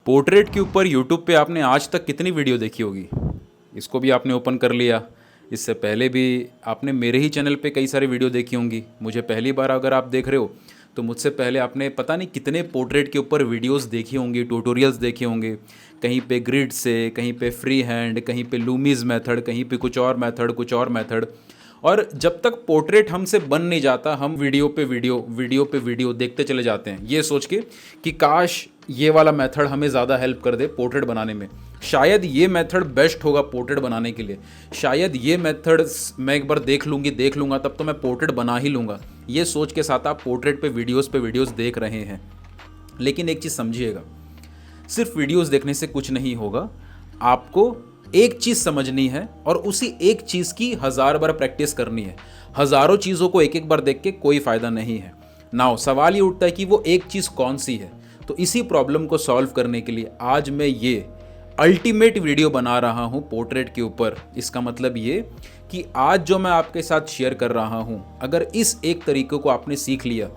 Portrait के ऊपर YouTube पे आपने आज तक कितनी वीडियो देखी होगी। इसको भी आपने ओपन कर लिया। इससे पहले भी आपने मेरे ही चैनल पे कई सारी वीडियो देखी होंगी। मुझे पहली बार अगर आप देख रहे हो तो मुझसे पहले आपने पता नहीं कितने पोर्ट्रेट के ऊपर वीडियोस देखी होंगी, ट्यूटोरियल्स देखे होंगे। कहीं पे ग्रिड से, कहीं पे फ्री हैंड, कहीं पे लूमीज मेथड, कहीं पे कुछ और मेथड, कुछ और मेथड। और जब तक पोर्ट्रेट हमसे बन नहीं जाता हम वीडियो पे वीडियो देखते चले जाते हैं, ये सोच के कि काश ये वाला मेथड हमें ज़्यादा हेल्प कर दे पोर्ट्रेट बनाने में। शायद ये मेथड बेस्ट होगा पोर्ट्रेट बनाने के लिए। शायद ये मेथड मैं एक बार देख लूँगा तब तो मैं पोर्ट्रेट बना ही लूँगा। ये सोच के साथ आप पोर्ट्रेट पे वीडियोस देख रहे हैं। लेकिन एक चीज़ समझिएगा, सिर्फ वीडियोस देखने से कुछ नहीं होगा। आपको एक चीज़ समझनी है और उसी एक चीज़ की 1000 बार प्रैक्टिस करनी है। हज़ारों चीज़ों को एक एक बार देख के कोई फ़ायदा नहीं है। नाउ सवाल ये उठता है कि वो एक चीज़ कौन सी है। तो इसी प्रॉब्लम को सॉल्व करने के लिए आज मैं ये अल्टीमेट वीडियो बना रहा हूँ पोर्ट्रेट के ऊपर। इसका मतलब ये कि आज जो मैं आपके साथ शेयर कर रहा हूँ, अगर इस एक तरीके को आपने सीख लिया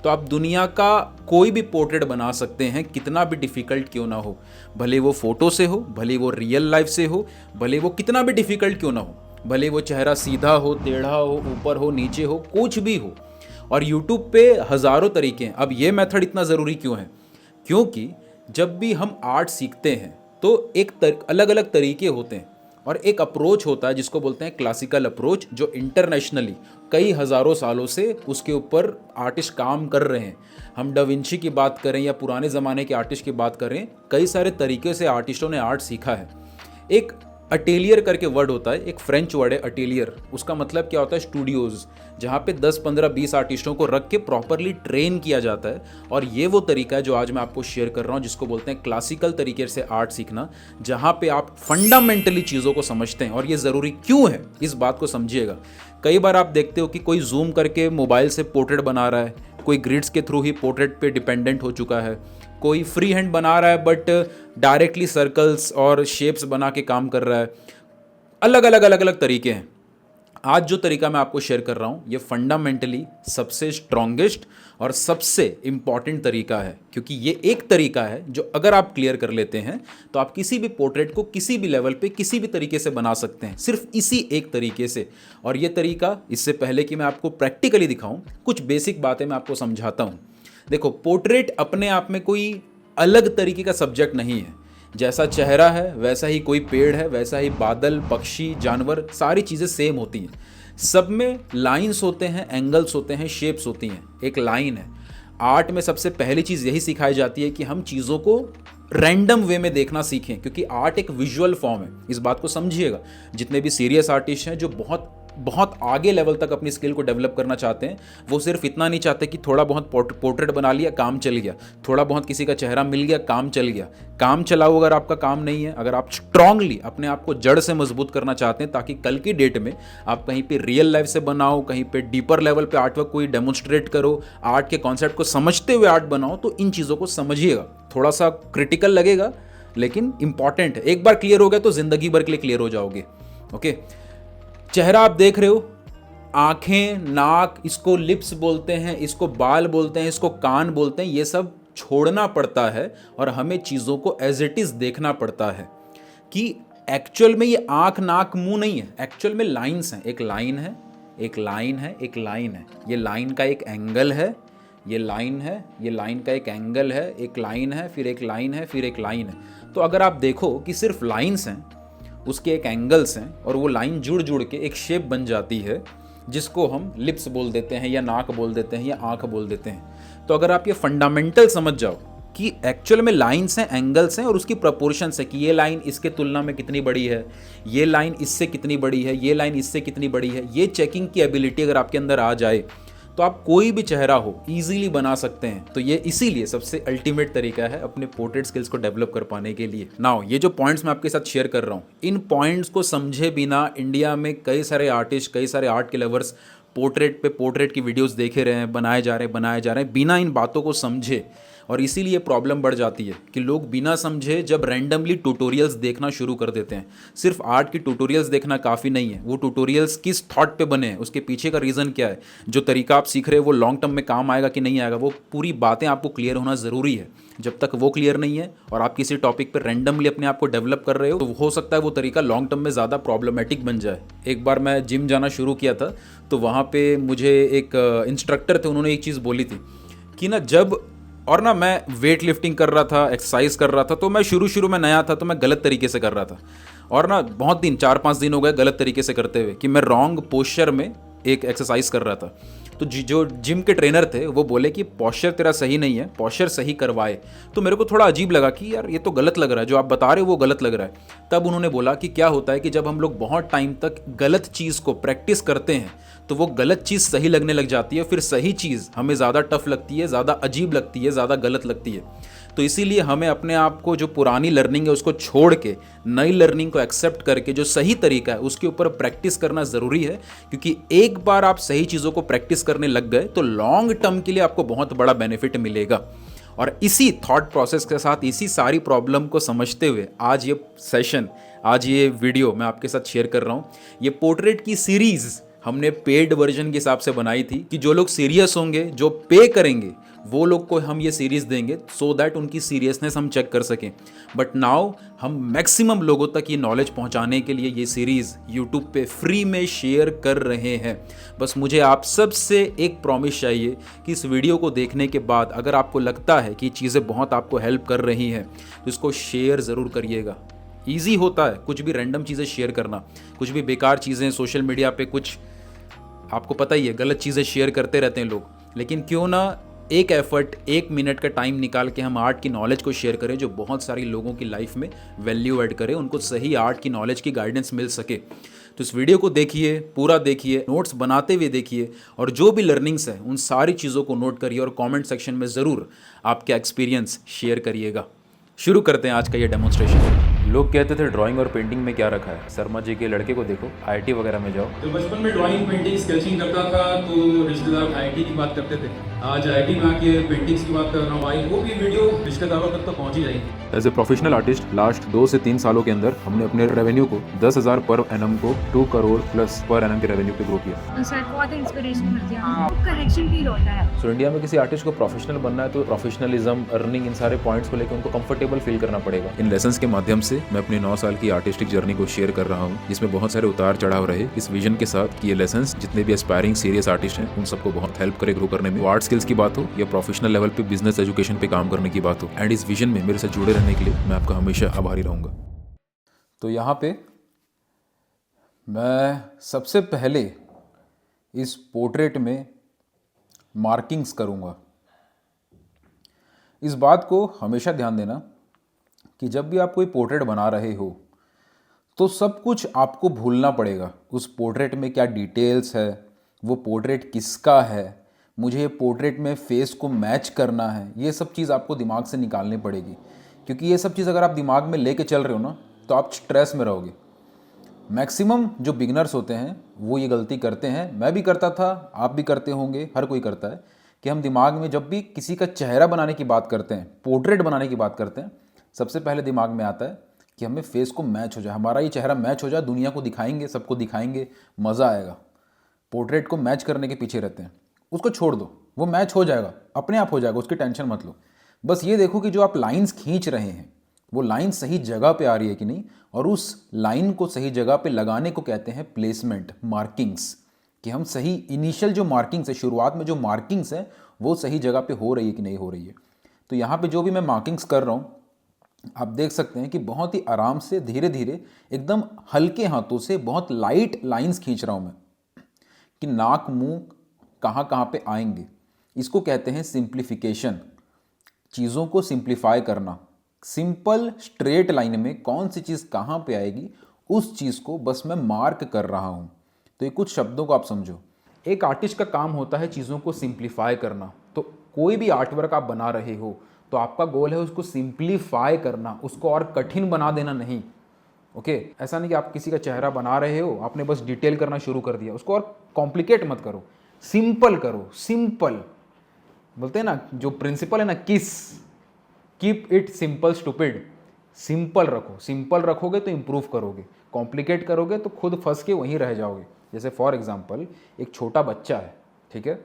तो आप दुनिया का कोई भी पोर्ट्रेट बना सकते हैं, कितना भी डिफ़िकल्ट क्यों ना हो। भले वो फ़ोटो से हो, भले वो रियल लाइफ से हो, भले वो कितना भी डिफ़िकल्ट क्यों ना हो, भले वो चेहरा सीधा हो, टेढ़ा हो, ऊपर हो, नीचे हो, कुछ भी हो। और यूट्यूब पे हज़ारों तरीके हैं। अब ये मेथड इतना ज़रूरी क्यों है? क्योंकि जब भी हम आर्ट सीखते हैं तो एक अलग अलग तरीके होते हैं और एक अप्रोच होता है जिसको बोलते हैं क्लासिकल अप्रोच, जो इंटरनेशनली कई हज़ारों सालों से उसके ऊपर आर्टिस्ट काम कर रहे हैं। हम डा विंची की बात करें या पुराने ज़माने के आर्टिस्ट की बात करें, कई सारे तरीके से आर्टिस्टों ने आर्ट सीखा है। एक अटेलियर करके वर्ड होता है, एक फ्रेंच वर्ड है अटेलियर। उसका मतलब क्या होता है? स्टूडियोज़, जहाँ पे 10, 15, 20 आर्टिस्टों को रख के प्रॉपरली ट्रेन किया जाता है। और ये वो तरीका है जो आज मैं आपको शेयर कर रहा हूँ, जिसको बोलते हैं क्लासिकल तरीके से आर्ट सीखना, जहाँ पे आप फंडामेंटली चीज़ों को समझते हैं। और ये ज़रूरी क्यों है, इस बात को समझिएगा। कई बार आप देखते हो कि कोई जूम करके मोबाइल से पोर्ट्रेट बना रहा है, कोई ग्रिड्स के थ्रू ही पोर्ट्रेट पे डिपेंडेंट हो चुका है, कोई फ्री हैंड बना रहा है बट डायरेक्टली सर्कल्स और शेप्स बना के काम कर रहा है। अलग अलग तरीके हैं। आज जो तरीका मैं आपको शेयर कर रहा हूँ ये फंडामेंटली सबसे स्ट्रॉन्गेस्ट और सबसे इम्पॉर्टेंट तरीका है, क्योंकि ये एक तरीका है जो अगर आप क्लियर कर लेते हैं तो आप किसी भी पोर्ट्रेट को किसी भी लेवल पे किसी भी तरीके से बना सकते हैं, सिर्फ इसी एक तरीके से। और ये तरीका, इससे पहले कि मैं आपको प्रैक्टिकली दिखाऊं, कुछ बेसिक बातें मैं आपको समझाता हूँ। देखो, पोर्ट्रेट अपने आप में कोई अलग तरीके का सब्जेक्ट नहीं है। जैसा चेहरा है वैसा ही कोई पेड़ है, वैसा ही बादल, पक्षी, जानवर, सारी चीज़ें सेम होती हैं। सब में लाइंस होते हैं, एंगल्स होते हैं, शेप्स होती हैं। एक लाइन है। आर्ट में सबसे पहली चीज़ यही सिखाई जाती है कि हम चीज़ों को रैंडम वे में देखना सीखें, क्योंकि आर्ट एक विजुअल फॉर्म है। इस बात को समझिएगा। जितने भी सीरियस आर्टिस्ट हैं जो बहुत बहुत आगे लेवल तक अपनी स्किल को डेवलप करना चाहते हैं, वो सिर्फ इतना नहीं चाहते कि थोड़ा बहुत पोर्ट्रेट बना लिया, काम चल गया, थोड़ा बहुत किसी का चेहरा मिल गया, काम चल गया। काम चलाओ अगर आपका काम नहीं है, अगर आप स्ट्रांगली अपने आप को जड़ से मजबूत करना चाहते हैं ताकि कल की डेट में आप कहीं पे रियल लाइफ से बनाओ, कहीं पे डीपर लेवल पे आर्ट वर्क कोई डेमोन्स्ट्रेट करो, आर्ट के कॉन्सेप्ट को समझते हुए आर्ट बनाओ, तो इन चीज़ों को समझिएगा। थोड़ा सा क्रिटिकल लगेगा लेकिन इंपॉर्टेंट है। एक बार क्लियर हो गया तो जिंदगी भर के लिए क्लियर हो जाओगे। ओके, चेहरा आप देख रहे हो, आंखें, नाक, इसको लिप्स बोलते हैं, इसको बाल बोलते हैं, इसको कान बोलते हैं। ये सब छोड़ना पड़ता है और हमें चीज़ों को एज इट इज़ देखना पड़ता है कि एक्चुअल में ये आंख, नाक, मुंह नहीं है। एक्चुअल में लाइंस हैं। एक लाइन है, एक लाइन है, एक लाइन है। ये लाइन का एक एंगल है, ये लाइन है, ये लाइन का एक एंगल है, एक लाइन है, फिर एक लाइन है, फिर एक लाइन है। तो अगर आप देखो कि सिर्फ लाइंस हैं, उसके एक एंगल्स हैं और वो लाइन जुड़ जुड़ के एक शेप बन जाती है, जिसको हम लिप्स बोल देते हैं या नाक बोल देते हैं या आंख बोल देते हैं। तो अगर आप ये फंडामेंटल समझ जाओ कि एक्चुअल में लाइंस हैं, एंगल्स हैं और उसकी प्रोपोर्शंस है कि ये लाइन इसके तुलना में कितनी बड़ी है, ये लाइन इससे कितनी बड़ी है, ये लाइन इससे कितनी बड़ी है, ये चेकिंग की एबिलिटी अगर आपके अंदर आ जाए तो आप कोई भी चेहरा हो ईजिली बना सकते हैं। तो ये इसीलिए सबसे अल्टीमेट तरीका है अपने पोर्ट्रेट स्किल्स को डेवलप कर पाने के लिए। नाउ ये जो पॉइंट्स मैं आपके साथ शेयर कर रहा हूँ, इन पॉइंट्स को समझे बिना इंडिया में कई सारे आर्टिस्ट, कई सारे आर्ट के लवर्स पोर्ट्रेट की वीडियोस देखे रहे हैं, बनाए जा रहे हैं बिना इन बातों को समझे। और इसीलिए प्रॉब्लम बढ़ जाती है कि लोग बिना समझे जब रैंडमली ट्यूटोरियल्स देखना शुरू कर देते हैं। सिर्फ आर्ट की ट्यूटोरियल्स देखना काफ़ी नहीं है, वो ट्यूटोरियल्स किस थॉट पे बने हैं, उसके पीछे का रीज़न क्या है, जो तरीका आप सीख रहे हो वो लॉन्ग टर्म में काम आएगा कि नहीं आएगा, वो पूरी बातें आपको क्लियर होना ज़रूरी है। जब तक वो क्लियर नहीं है और आप किसी टॉपिक पर रैंडमली अपने आप को डेवलप कर रहे हो, तो हो सकता है वो तरीका लॉन्ग टर्म में ज़्यादा प्रॉब्लमेटिक बन जाए। एक बार मैं जिम जाना शुरू किया था, तो वहाँ पे मुझे एक इंस्ट्रक्टर थे, उन्होंने एक चीज़ बोली थी कि ना जब और ना मैं वेट लिफ्टिंग कर रहा था, एक्सरसाइज कर रहा था, तो मैं शुरू में नया था तो मैं गलत तरीके से कर रहा था, और ना बहुत दिन 4-5 दिन हो गए गलत तरीके से करते हुए कि मैं रॉन्ग पोस्चर में एक एक्सरसाइज कर रहा था। तो जो जिम के ट्रेनर थे वो बोले कि पोस्चर तेरा सही नहीं है, पोस्चर सही करवाए। तो मेरे को थोड़ा अजीब लगा कि यार ये तो गलत लग रहा है, जो आप बता रहे हो वो गलत लग रहा है। तब उन्होंने बोला कि क्या होता है कि जब हम लोग बहुत टाइम तक गलत चीज़ को प्रैक्टिस करते हैं तो वो गलत चीज़ सही लगने लग जाती है, फिर सही चीज़ हमें ज़्यादा टफ लगती है, ज़्यादा अजीब लगती है, ज़्यादा गलत लगती है। तो इसीलिए हमें अपने आप को जो पुरानी लर्निंग है उसको छोड़ के नई लर्निंग को एक्सेप्ट करके जो सही तरीका है उसके ऊपर प्रैक्टिस करना ज़रूरी है, क्योंकि एक बार आप सही चीज़ों को प्रैक्टिस करने लग गए तो लॉन्ग टर्म के लिए आपको बहुत बड़ा बेनिफिट मिलेगा। और इसी थॉट प्रोसेस के साथ, इसी सारी प्रॉब्लम को समझते हुए आज ये सेशन, आज ये वीडियो मैं आपके साथ शेयर कर रहा हूँ। ये पोर्ट्रेट की सीरीज़ हमने पेड वर्जन के हिसाब से बनाई थी कि जो लोग सीरियस होंगे, जो पे करेंगे, वो लोग को हम ये सीरीज़ देंगे सो दैट उनकी सीरियसनेस हम चेक कर सकें। बट नाउ हम मैक्सिमम लोगों तक ये नॉलेज पहुंचाने के लिए ये सीरीज़ यूट्यूब पे फ्री में शेयर कर रहे हैं। बस मुझे आप सब से एक प्रॉमिस चाहिए कि इस वीडियो को देखने के बाद अगर आपको लगता है कि ये चीज़ें बहुत आपको हेल्प कर रही हैं तो इसको शेयर ज़रूर करिएगा। ईजी होता है कुछ भी रैंडम चीज़ें शेयर करना, कुछ भी बेकार चीज़ें सोशल मीडिया पे, कुछ आपको पता ही है गलत चीज़ें शेयर करते रहते हैं लोग। लेकिन क्यों ना एक एफर्ट, 1 मिनट का टाइम निकाल के हम आर्ट की नॉलेज को शेयर करें जो बहुत सारी लोगों की लाइफ में वैल्यू ऐड करे, उनको सही आर्ट की नॉलेज की गाइडेंस मिल सके। तो इस वीडियो को देखिए, पूरा देखिए, नोट्स बनाते हुए देखिए, और जो भी लर्निंग्स है उन सारी चीज़ों को नोट करिए और कमेंट सेक्शन में ज़रूर आपका एक्सपीरियंस शेयर करिएगा। शुरू करते हैं आज का ये डेमोन्स्ट्रेशन। लोग कहते थे ड्राइंग और पेंटिंग में क्या रखा है, शर्मा जी के लड़के को देखो, आईआईटी वगैरह में जाओ। तो बचपन में ड्राइंग, पेंटिंग, स्केचिंग करता था तो रिश्तेदार आईआईटी की बात करते थे। आज आईआईटी में आके पेंटिंग्स की बात कर रहा हूँ भाई, वो भी वीडियो रिश्तेदारों तक तो पहुँच ही जाएगी। As a professional artist last 2 से 3 सालों के अंदर हमने अपने रेवेन्यू को 10,000 पर एनम को 2 करोड़ प्लस पर एनम के रेवेन्यू पे ग्रो किया। सर बहुत इंस्पिरेशन मिलती है, कनेक्शन फील होता है। सो इंडिया में किसी आर्टिस्ट को प्रोफेशनल बनना है तो प्रोफेशनलिज्म, अर्निंग, इन सारे पॉइंट्स को लेकर उनको कंफर्टेबल फील करना पड़ेगा। इन लेसन्स के माध्यम से मैं अपनी 9 साल की आर्टिस्टिक जर्नी को शेयर कर रहा हूँ, जिसमें बहुत सारे उतार चढ़ाव रहे, इस विजन के साथ कि ये लेसन्स जितने भी एस्पायरिंग सीरियस आर्टिस्ट हैं उन सबको बहुत हेल्प करे ग्रो करने में। आर्ट स्किल्स की बात हो या प्रोफेशनल लेवल पे बिजनेस एजुकेशन पे काम करने की बात हो, एंड इस विजन में मेरे साथ जुड़े रहने के लिए मैं आपका हमेशा आभारी रहूँगा। तो यहाँ पे मैं सबसे पहले इस पोर्ट्रेट में मार्किंग्स करूँगा। इस बात को हमेशा ध्यान देना कि जब भी आप कोई पोर्ट्रेट बना रहे हो तो सब कुछ आपको भूलना पड़ेगा। उस पोर्ट्रेट में क्या डिटेल्स है, वो पोर्ट्रेट किसका है, मुझे पोर्ट्रेट में फेस को मैच करना है, ये सब चीज़ आपको दिमाग से निकालनी पड़ेगी। क्योंकि ये सब चीज़ अगर आप दिमाग में लेके चल रहे हो ना तो आप स्ट्रेस में रहोगे। मैक्सिमम जो बिगनर्स होते हैं वो ये गलती करते हैं, मैं भी करता था, आप भी करते होंगे, हर कोई करता है, कि हम दिमाग में जब भी किसी का चेहरा बनाने की बात करते हैं, पोर्ट्रेट बनाने की बात करते हैं, सबसे पहले दिमाग में आता है कि हमें फेस को मैच हो जाए, हमारा ये चेहरा मैच हो जाए, दुनिया को दिखाएंगे, सबको दिखाएंगे, मज़ा आएगा। पोर्ट्रेट को मैच करने के पीछे रहते हैं। उसको छोड़ दो, वो मैच हो जाएगा, अपने आप हो जाएगा, उसकी टेंशन मत लो। बस ये देखो कि जो आप लाइंस खींच रहे हैं वो लाइन सही जगह पे आ रही है कि नहीं, और उस लाइन को सही जगह पे लगाने को कहते हैं प्लेसमेंट, मार्किंग्स। कि हम सही इनिशियल जो मार्किंग्स है, शुरुआत में जो मार्किंग्स है वो सही जगह पे हो रही है कि नहीं हो रही है। तो यहाँ पे जो भी मैं मार्किंग्स कर रहा हूँ आप देख सकते हैं कि बहुत ही आराम से, धीरे धीरे, एकदम हल्के हाथों से बहुत लाइट लाइंस खींच रहा हूँ मैं, कि नाक मुंह कहाँ कहाँ पे आएंगे। इसको कहते हैं सिंप्लीफिकेशन, चीज़ों को सिंप्लीफाई करना। सिंपल स्ट्रेट लाइन में कौन सी चीज़ कहाँ पे आएगी उस चीज़ को बस मैं मार्क कर रहा हूँ। तो ये कुछ शब्दों को आप समझो। एक आर्टिस्ट का काम होता है चीज़ों को सिंप्लीफाई करना। तो कोई भी आर्टवर्क आप बना रहे हो तो आपका गोल है उसको सिंप्लीफाई करना, उसको और कठिन बना देना नहीं। ओके, ऐसा नहीं कि आप किसी का चेहरा बना रहे हो, आपने बस डिटेल करना शुरू कर दिया, उसको और कॉम्प्लिकेट मत करो, सिंपल करो। सिंपल बोलते हैं ना जो प्रिंसिपल है ना, किस, keep it simple stupid. Simple रखो, सिंपल रखोगे तो इम्प्रूव करोगे, कॉम्प्लिकेट करोगे तो खुद फंस के वहीं रह जाओगे। जैसे फॉर एग्जांपल एक छोटा बच्चा है, ठीक है,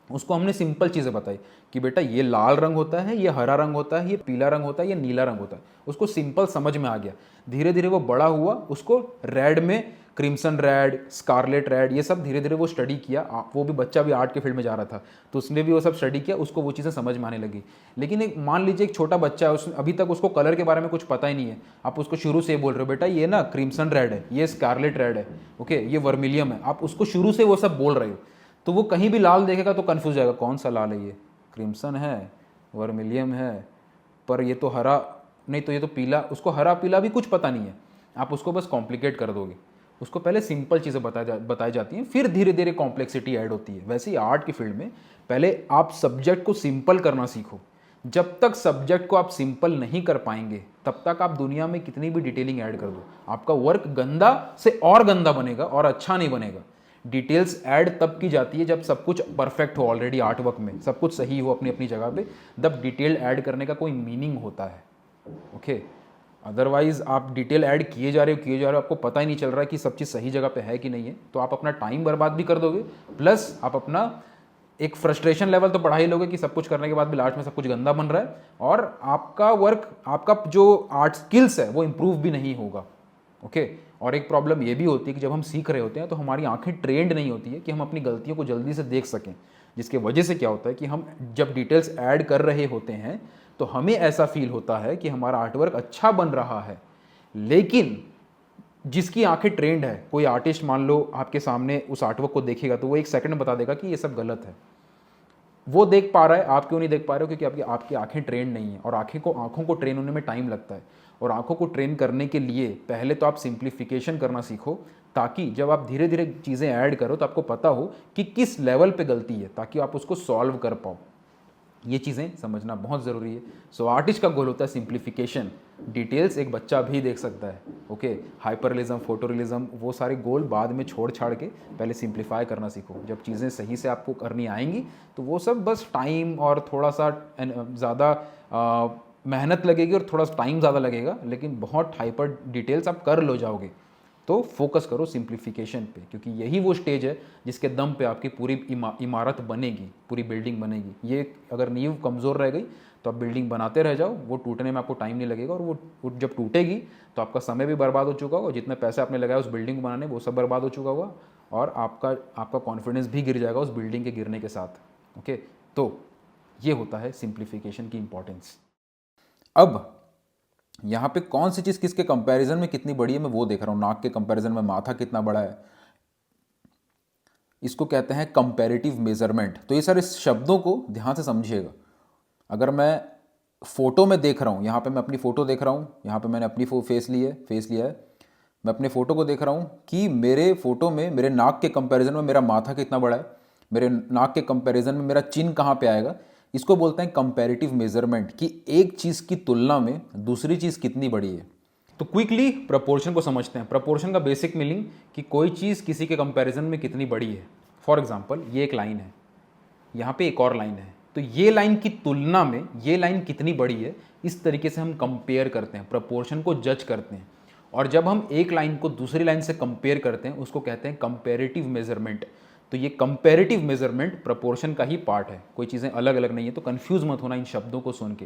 उसको हमने सिंपल चीज़ें बताई कि बेटा ये लाल रंग होता है, ये हरा रंग होता है, ये पीला रंग होता है, ये नीला रंग होता है। उसको सिंपल समझ में आ गया। धीरे धीरे वो बड़ा हुआ, उसको रेड में क्रिम्सन रेड, स्कारलेट रेड, ये सब धीरे धीरे वो स्टडी किया। वो भी बच्चा भी आर्ट के फील्ड में जा रहा था तो उसने भी वो सब स्टडी किया, उसको वो चीज़ें समझ में आने लगी। लेकिन एक मान लीजिए एक छोटा बच्चा है, उसने अभी तक उसको कलर के बारे में कुछ पता ही नहीं है। आप उसको शुरू से बोल रहे हो बेटा ये ना क्रिम्सन रेड है, ये स्कारलेट रेड है, ओके, ये वर्मिलियम है, आप उसको शुरू से वो सब बोल रहे हो, तो वो कहीं भी लाल देखेगा तो कन्फ्यूज जाएगा, कौन सा लाल है, ये क्रिम्सन है, वर्मिलियम है, पर ये तो हरा नहीं, तो ये तो पीला, उसको हरा पीला भी कुछ पता नहीं है। आप उसको बस कॉम्प्लिकेट कर दोगे। उसको पहले सिंपल चीज़ें बताई जाती हैं, फिर धीरे धीरे कॉम्प्लेक्सिटी ऐड होती है। वैसे ही आर्ट की फील्ड में पहले आप सब्जेक्ट को सिंपल करना सीखो। जब तक सब्जेक्ट को आप सिंपल नहीं कर पाएंगे तब तक आप दुनिया में कितनी भी डिटेलिंग ऐड कर दो, आपका वर्क गंदा से और गंदा बनेगा और अच्छा नहीं बनेगा। डिटेल्स ऐड तब की जाती है जब सब कुछ परफेक्ट हो, ऑलरेडी आर्ट वर्क में सब कुछ सही हो अपनी अपनी जगह पे, तब डिटेल ऐड करने का कोई मीनिंग होता है, ओके। अदरवाइज आप डिटेल ऐड किए जा रहे हो, आपको पता ही नहीं चल रहा है कि सब चीज़ सही जगह पे है कि नहीं है, तो आप अपना टाइम बर्बाद भी कर दोगे, प्लस आप अपना एक फ्रस्ट्रेशन लेवल तो बढ़ा ही लोगे कि सब कुछ करने के बाद भी लास्ट में सब कुछ गंदा बन रहा है, और आपका वर्क, आपका जो आर्ट स्किल्स है वो इम्प्रूव भी नहीं होगा, ओके। और एक प्रॉब्लम ये भी होती है कि जब हम सीख रहे होते हैं तो हमारी आंखें ट्रेंड नहीं होती है कि हम अपनी गलतियों को जल्दी से देख सकें, जिसके वजह से क्या होता है कि हम जब डिटेल्स ऐड कर रहे होते हैं तो हमें ऐसा फील होता है कि हमारा आर्टवर्क अच्छा बन रहा है, लेकिन जिसकी आंखें ट्रेंड है, कोई आर्टिस्ट मान लो आपके सामने उस आर्टवर्क को देखेगा तो वो एक सेकंड में बता देगा कि ये सब गलत है। वो देख पा रहा है, आप क्यों नहीं देख पा रहे हो? क्योंकि आपकी आंखें ट्रेंड नहीं है, और आंखों को ट्रेन होने में टाइम लगता है। और आंखों को ट्रेन करने के लिए पहले तो आप सिंप्लीफिकेशन करना सीखो, ताकि जब आप धीरे धीरे चीज़ें ऐड करो तो आपको पता हो कि किस लेवल पे गलती है, ताकि आप उसको सॉल्व कर पाओ। ये चीज़ें समझना बहुत ज़रूरी है। सो आर्टिस्ट का गोल होता है सिंप्लीफिकेशन। डिटेल्स एक बच्चा भी देख सकता है, ओके। हाइपररियलिज्म, फोटोरियलिज्म, वो सारे गोल बाद में छोड़ छाड़ के पहले सिंप्लीफाई करना सीखो। जब चीज़ें सही से आपको करनी आएंगी तो वो सब बस टाइम और थोड़ा सा ज़्यादा मेहनत लगेगी और थोड़ा सा टाइम ज़्यादा लगेगा, लेकिन बहुत हाइपर डिटेल्स आप कर लो जाओगे। तो फोकस करो सिंप्लीफिकेशन पे, क्योंकि यही वो स्टेज है जिसके दम पे आपकी पूरी इमारत बनेगी, पूरी बिल्डिंग बनेगी। ये अगर नींव कमज़ोर रह गई तो आप बिल्डिंग बनाते रह जाओ, वो टूटने में आपको टाइम नहीं लगेगा, और वो जब टूटेगी तो आपका समय भी बर्बाद हो चुका होगा, जितने पैसे आपने लगाया उस बिल्डिंग को बनाने वो सब बर्बाद हो चुका होगा, और आपका कॉन्फिडेंस भी गिर जाएगा उस बिल्डिंग के गिरने के साथ, ओके। तो ये होता है सिंप्लीफिकेशन की इंपॉर्टेंस। अब यहाँ पे कौन सी चीज़ किसके कंपैरिजन में कितनी बड़ी है मैं वो देख रहा हूँ। नाक के कंपैरिजन में माथा कितना बड़ा है, इसको कहते हैं कंपैरेटिव मेजरमेंट। तो ये सारे शब्दों को ध्यान से समझिएगा। अगर मैं फोटो में देख रहा हूँ, यहाँ पे मैं अपनी फ़ोटो देख रहा हूँ, यहाँ पे मैंने अपनी फेस लिया है, मैं अपने फ़ोटो को देख रहा हूँ कि मेरे फ़ोटो में मेरे नाक के कंपैरिजन में मेरा माथा कितना बड़ा है, मेरे नाक के कंपैरिजन में मेरा चिन कहाँ पे आएगा। इसको बोलते हैं कंपैरेटिव मेजरमेंट, कि एक चीज़ की तुलना में दूसरी चीज़ कितनी बड़ी है। तो क्विकली प्रोपोर्शन को समझते हैं। प्रोपोर्शन का बेसिक मीनिंग कि कोई चीज़ किसी के कंपैरिजन में कितनी बड़ी है। फॉर एग्जांपल ये एक लाइन है, यहाँ पे एक और लाइन है, तो ये लाइन की तुलना में ये लाइन कितनी बड़ी है, इस तरीके से हम कंपेयर करते हैं, प्रोपोर्शन को जज करते हैं। और जब हम एक लाइन को दूसरी लाइन से कंपेयर करते हैं उसको कहते हैं कंपैरेटिव मेजरमेंट। तो ये कंपैरेटिव मेजरमेंट प्रोपोर्शन का ही पार्ट है, कोई चीज़ें अलग अलग नहीं है। तो कंफ्यूज मत होना इन शब्दों को सुन के।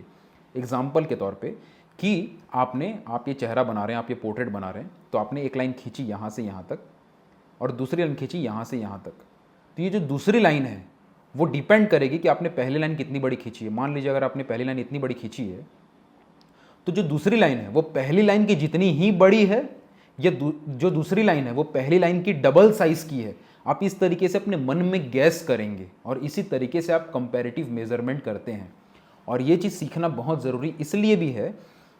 एग्जाम्पल के तौर पे कि आप ये चेहरा बना रहे हैं, आप ये पोर्ट्रेट बना रहे हैं, तो आपने एक लाइन खींची यहाँ से यहाँ तक और दूसरी लाइन खींची यहाँ से यहाँ तक। तो ये जो दूसरी लाइन है वो डिपेंड करेगी कि आपने पहली लाइन कितनी बड़ी खींची है। मान लीजिए अगर आपने पहली लाइन इतनी बड़ी खींची है तो जो दूसरी लाइन है वो पहली लाइन की जितनी ही बड़ी है, या जो दूसरी लाइन है वो पहली लाइन की डबल साइज की है। आप इस तरीके से अपने मन में गैस करेंगे और इसी तरीके से आप कंपैरेटिव मेजरमेंट करते हैं। और ये चीज़ सीखना बहुत ज़रूरी इसलिए भी है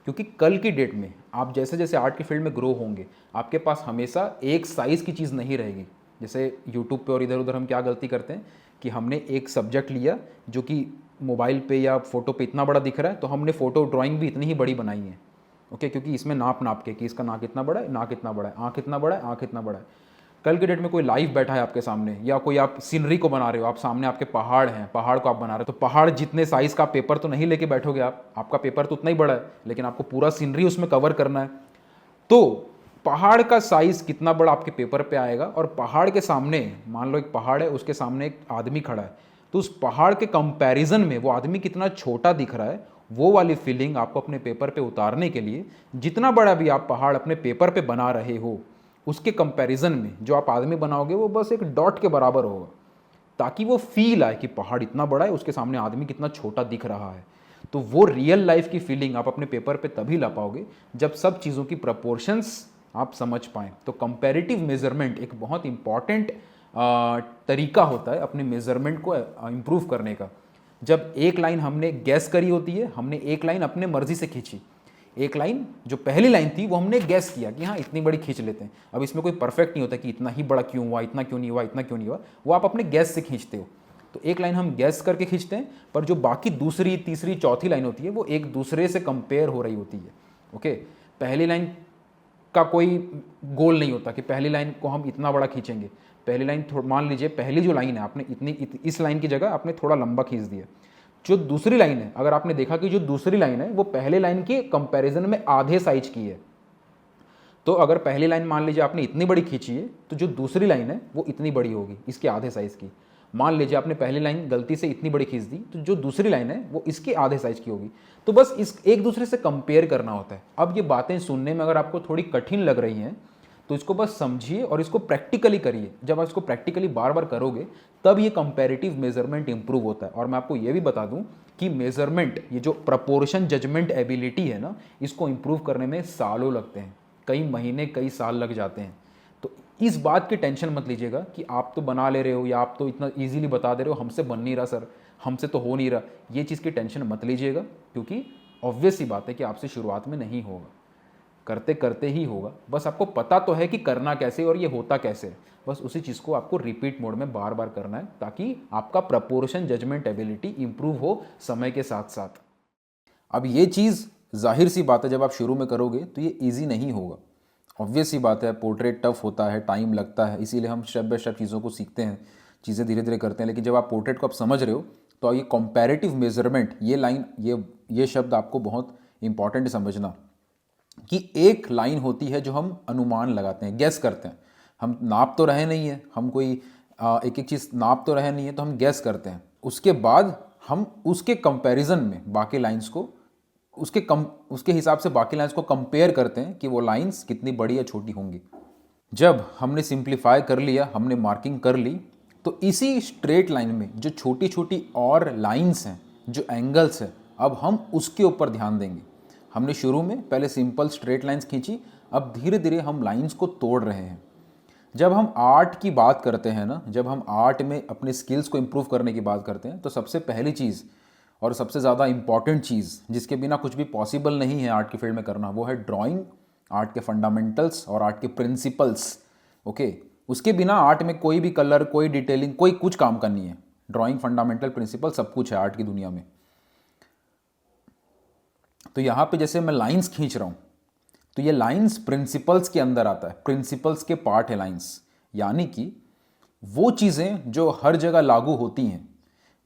क्योंकि कल की डेट में आप जैसे जैसे आर्ट की फील्ड में ग्रो होंगे, आपके पास हमेशा एक साइज़ की चीज़ नहीं रहेगी। जैसे यूट्यूब पे और इधर उधर हम क्या गलती करते हैं कि हमने एक सब्जेक्ट लिया जो कि मोबाइल पे या फोटो पे इतना बड़ा दिख रहा है, तो हमने फ़ोटो ड्राइंग भी इतनी ही बड़ी बनाई है, ओके, क्योंकि इसमें नाप के कि इसका नाक इतना बड़ा है, नाक इतना बड़ा है, आँख इतना बड़ा है, आँख इतना बड़ा है। कल के डेट में कोई लाइव बैठा है आपके सामने, या कोई आप सीनरी को बना रहे हो, आप सामने आपके पहाड़ हैं, पहाड़ को आप बना रहे हो, तो पहाड़ जितने साइज़ का पेपर तो नहीं लेके बैठोगे आप, आपका पेपर तो उतना ही बड़ा है, लेकिन आपको पूरा सीनरी उसमें कवर करना है। तो पहाड़ का साइज़ कितना बड़ा आपके पेपर पे आएगा, और पहाड़ के सामने मान लो एक पहाड़ है, उसके सामने एक आदमी खड़ा है, तो उस पहाड़ के कंपैरिजन में वो आदमी कितना छोटा दिख रहा है, वो वाली फीलिंग आपको अपने पेपर पे उतारने के लिए जितना बड़ा भी आप पहाड़ अपने पेपर पे बना रहे हो, उसके कंपैरिजन में जो आप आदमी बनाओगे वो बस एक डॉट के बराबर होगा, ताकि वो फील आए कि पहाड़ इतना बड़ा है, उसके सामने आदमी कितना छोटा दिख रहा है। तो वो रियल लाइफ की फीलिंग आप अपने पेपर पे तभी ला पाओगे जब सब चीज़ों की प्रपोर्शंस आप समझ पाएँ। तो कंपैरेटिव मेजरमेंट एक बहुत इंपॉर्टेंट तरीका होता है अपने मेजरमेंट को इम्प्रूव करने का। जब एक लाइन हमने गैस करी होती है, हमने एक लाइन अपने मर्जी से खींची, एक लाइन जो पहली लाइन थी वो हमने गैस किया कि हाँ इतनी बड़ी खींच लेते हैं। अब इसमें कोई परफेक्ट नहीं होता कि इतना ही बड़ा क्यों हुआ, इतना क्यों नहीं हुआ, इतना क्यों नहीं हुआ, वो आप अपने गैस से खींचते हो। तो एक लाइन हम गैस करके खींचते हैं, पर जो बाकी दूसरी, तीसरी, चौथी लाइन होती है वो एक दूसरे से कंपेयर हो रही होती है। ओके, पहली लाइन का कोई गोल नहीं होता कि पहली लाइन को हम इतना बड़ा खींचेंगे। पहली लाइन मान लीजिए पहली जो लाइन है आपने इस लाइन की जगह आपने थोड़ा लंबा खींच दिया। जो दूसरी लाइन है, अगर आपने देखा कि जो दूसरी लाइन है वो पहले लाइन के कंपैरिजन में आधे साइज की है, तो अगर पहली लाइन मान लीजिए आपने इतनी बड़ी खींची है तो जो दूसरी लाइन है वो इतनी बड़ी होगी, इसके आधे साइज की। मान लीजिए आपने पहली लाइन गलती से इतनी बड़ी खींच दी तो जो दूसरी लाइन है वो इसके आधे साइज की होगी। तो बस इस एक दूसरे से कंपेयर करना होता है। अब ये बातें सुनने में अगर आपको थोड़ी कठिन लग रही हैं तो इसको बस समझिए और इसको प्रैक्टिकली करिए। जब आप इसको प्रैक्टिकली बार बार करोगे तब ये कंपैरेटिव मेजरमेंट इंप्रूव होता है। और मैं आपको ये भी बता दूं कि मेजरमेंट, ये जो प्रपोर्शन जजमेंट एबिलिटी है ना, इसको इंप्रूव करने में सालों लगते हैं, कई महीने, कई साल लग जाते हैं। तो इस बात की टेंशन मत लीजिएगा कि आप तो बना ले रहे हो या आप तो इतना ईजिली बता दे रहे हो, हमसे बन नहीं रहा सर, हमसे तो हो नहीं रहा। ये चीज़ की टेंशन मत लीजिएगा, क्योंकि ऑब्वियस सी बात है कि आपसे शुरुआत में नहीं होगा, करते करते ही होगा। बस आपको पता तो है कि करना कैसे और ये होता कैसे है, बस उसी चीज़ को आपको रिपीट मोड में बार बार करना है ताकि आपका प्रपोर्शन जजमेंट एबिलिटी इंप्रूव हो समय के साथ साथ। अब ये चीज़ जाहिर सी बात है, जब आप शुरू में करोगे तो ये ईजी नहीं होगा, ऑब्वियस सी बात है। पोर्ट्रेट टफ होता है, टाइम लगता है, इसीलिए हम स्टेप बाय स्टेप चीज़ों को सीखते हैं, चीज़ें धीरे धीरे करते हैं। लेकिन जब आप पोर्ट्रेट को आप समझ रहे हो तो ये कंपैरेटिव मेजरमेंट, ये लाइन, ये शब्द आपको बहुत इंपॉर्टेंट समझना कि एक लाइन होती है जो हम अनुमान लगाते हैं, गैस करते हैं। हम नाप तो रहे नहीं है, हम कोई एक एक चीज़ नाप तो रहे नहीं है, तो हम गैस करते हैं। उसके बाद हम उसके कंपैरिजन में बाकी लाइंस को उसके हिसाब से बाकी लाइंस को कंपेयर करते हैं कि वो लाइंस कितनी बड़ी या छोटी होंगी। जब हमने सिंप्लीफाई कर लिया, हमने मार्किंग कर ली, तो इसी स्ट्रेट लाइन में जो छोटी छोटी और लाइंस हैं, जो एंगल्स हैं, अब हम उसके ऊपर ध्यान देंगे। हमने शुरू में पहले सिंपल स्ट्रेट लाइंस खींची, अब धीरे धीरे हम लाइंस को तोड़ रहे हैं। जब हम आर्ट की बात करते हैं ना, जब हम आर्ट में अपने स्किल्स को इम्प्रूव करने की बात करते हैं, तो सबसे पहली चीज़ और सबसे ज़्यादा इम्पॉर्टेंट चीज़ जिसके बिना कुछ भी पॉसिबल नहीं है आर्ट की फील्ड में करना, वो है ड्राइंग, आर्ट के फंडामेंटल्स और आर्ट के प्रिंसिपल्स। ओके, उसके बिना आर्ट में कोई भी कलर, कोई डिटेलिंग, कोई कुछ काम का नहीं है। ड्राइंग, फंडामेंटल, प्रिंसिपल सब कुछ है आर्ट की दुनिया में। तो यहाँ पे जैसे मैं लाइंस खींच रहा हूँ तो ये लाइंस प्रिंसिपल्स के अंदर आता है, प्रिंसिपल्स के पार्ट है लाइंस, यानी कि वो चीज़ें जो हर जगह लागू होती हैं,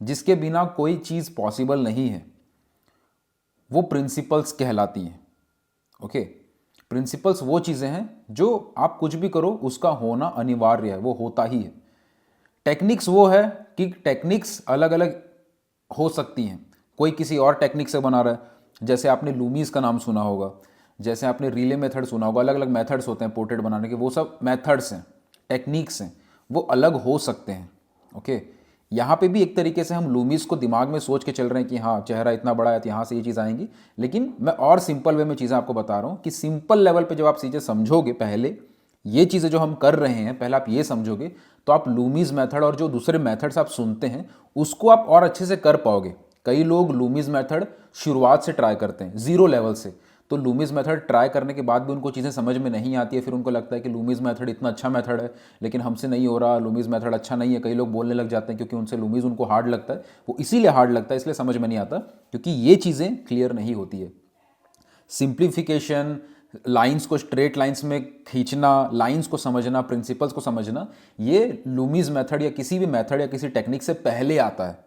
जिसके बिना कोई चीज़ पॉसिबल नहीं है, वो प्रिंसिपल्स कहलाती हैं। ओके, प्रिंसिपल्स वो चीज़ें हैं जो आप कुछ भी करो उसका होना अनिवार्य है, वो होता ही है। टेक्निक्स वो है कि टेक्निक्स अलग अलग हो सकती हैं, कोई किसी और टेक्निक से बना रहा है, जैसे आपने लूमीज का नाम सुना होगा, जैसे आपने रिले मेथड सुना होगा, अलग अलग मेथड्स होते हैं पोर्ट्रेट बनाने के, वो सब मेथड्स हैं, टेक्निक्स हैं, वो अलग हो सकते हैं। ओके, यहाँ पे भी एक तरीके से हम लूमीज को दिमाग में सोच के चल रहे हैं कि हाँ चेहरा इतना बड़ा है तो यहाँ से ये चीज़ आएंगी, लेकिन मैं और सिंपल वे में चीज़ें आपको बता रहा हूँ कि सिंपल लेवल पे जब आप चीज़ें समझोगे, पहले ये चीज़ें जो हम कर रहे हैं पहले आप ये समझोगे, तो आप लूमीज मेथड और जो दूसरे मेथड्स आप सुनते हैं उसको आप और अच्छे से कर पाओगे। कई लोग लूमीज मेथड शुरुआत से ट्राई करते हैं, ज़ीरो लेवल से, तो लूमीज मेथड ट्राई करने के बाद भी उनको चीज़ें समझ में नहीं आती है, फिर उनको लगता है कि लूमीज मेथड इतना अच्छा मेथड है लेकिन हमसे नहीं हो रहा, लूमीज मेथड अच्छा नहीं है। कई लोग बोलने लग जाते हैं क्योंकि उनसे लूमीज उनको हार्ड लगता है, वो इसीलिए हार्ड लगता है, इसलिए समझ में नहीं आता, क्योंकि ये चीज़ें क्लियर नहीं होती है। सिंप्लीफिकेशन, लाइंस को स्ट्रेट लाइंस में खींचना, लाइंस को समझना, प्रिंसिपल्स को समझना, ये लूमीज मेथड या किसी भी मेथड या किसी टेक्निक से पहले आता है।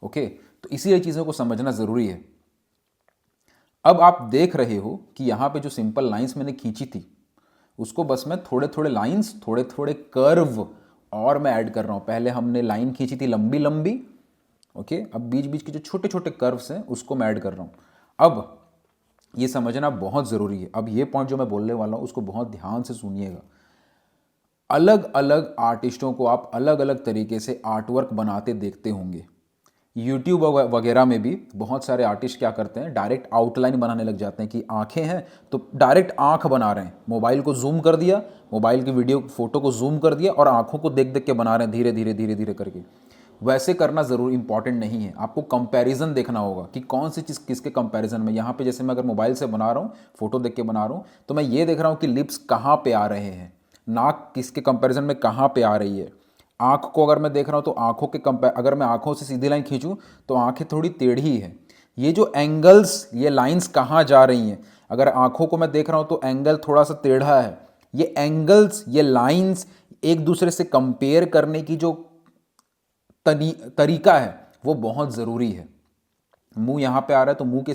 ओके, तो इसीलिए चीज़ों को समझना ज़रूरी है। अब आप देख रहे हो कि यहाँ पे जो सिंपल लाइंस मैंने खींची थी उसको बस मैं थोड़े थोड़े लाइंस, थोड़े थोड़े कर्व और मैं ऐड कर रहा हूँ। पहले हमने लाइन खींची थी लंबी लंबी, ओके, अब बीच बीच के जो छोटे छोटे कर्व्स हैं उसको मैं ऐड कर रहा हूँ। अब ये समझना बहुत ज़रूरी है। अब ये पॉइंट जो मैं बोलने वाला हूँ उसको बहुत ध्यान से सुनिएगा। अलग अलग आर्टिस्टों को आप अलग अलग तरीके से आर्टवर्क बनाते देखते होंगे। यूट्यूब वगैरह में भी बहुत सारे आर्टिस्ट क्या करते हैं, डायरेक्ट आउटलाइन बनाने लग जाते हैं कि आंखें हैं तो डायरेक्ट आंख बना रहे हैं, मोबाइल को जूम कर दिया, मोबाइल की वीडियो फोटो को जूम कर दिया और आंखों को देख देख के बना रहे हैं धीरे धीरे धीरे धीरे करके। वैसे करना ज़रूर इंपॉर्टेंट नहीं है। आपको कंपैरिजन देखना होगा कि कौन सी चीज़ किसके कंपैरिजन में। यहाँ पे जैसे मैं अगर मोबाइल से बना रहा हूँ, फोटो देख के बना रहा हूँ, तो मैं ये देख रहा हूँ कि लिप्स कहाँ पे आ रहे हैं, नाक किसके कंपैरिजन में कहाँ पे आ रही है। आँख को अगर मैं देख रहा हूँ तो आँखों के अगर मैं आँखों से सीधी लाइन खींचूँ तो आँखें थोड़ी टेढ़ी है। ये जो एंगल्स, ये लाइंस कहाँ जा रही हैं, अगर आँखों को मैं देख रहा हूँ तो एंगल थोड़ा सा टेढ़ा है। ये एंगल्स, ये लाइंस एक दूसरे से कंपेयर करने की जो तरीका है वो बहुत ज़रूरी है। मुंह यहाँ पे आ रहा है तो मुंह के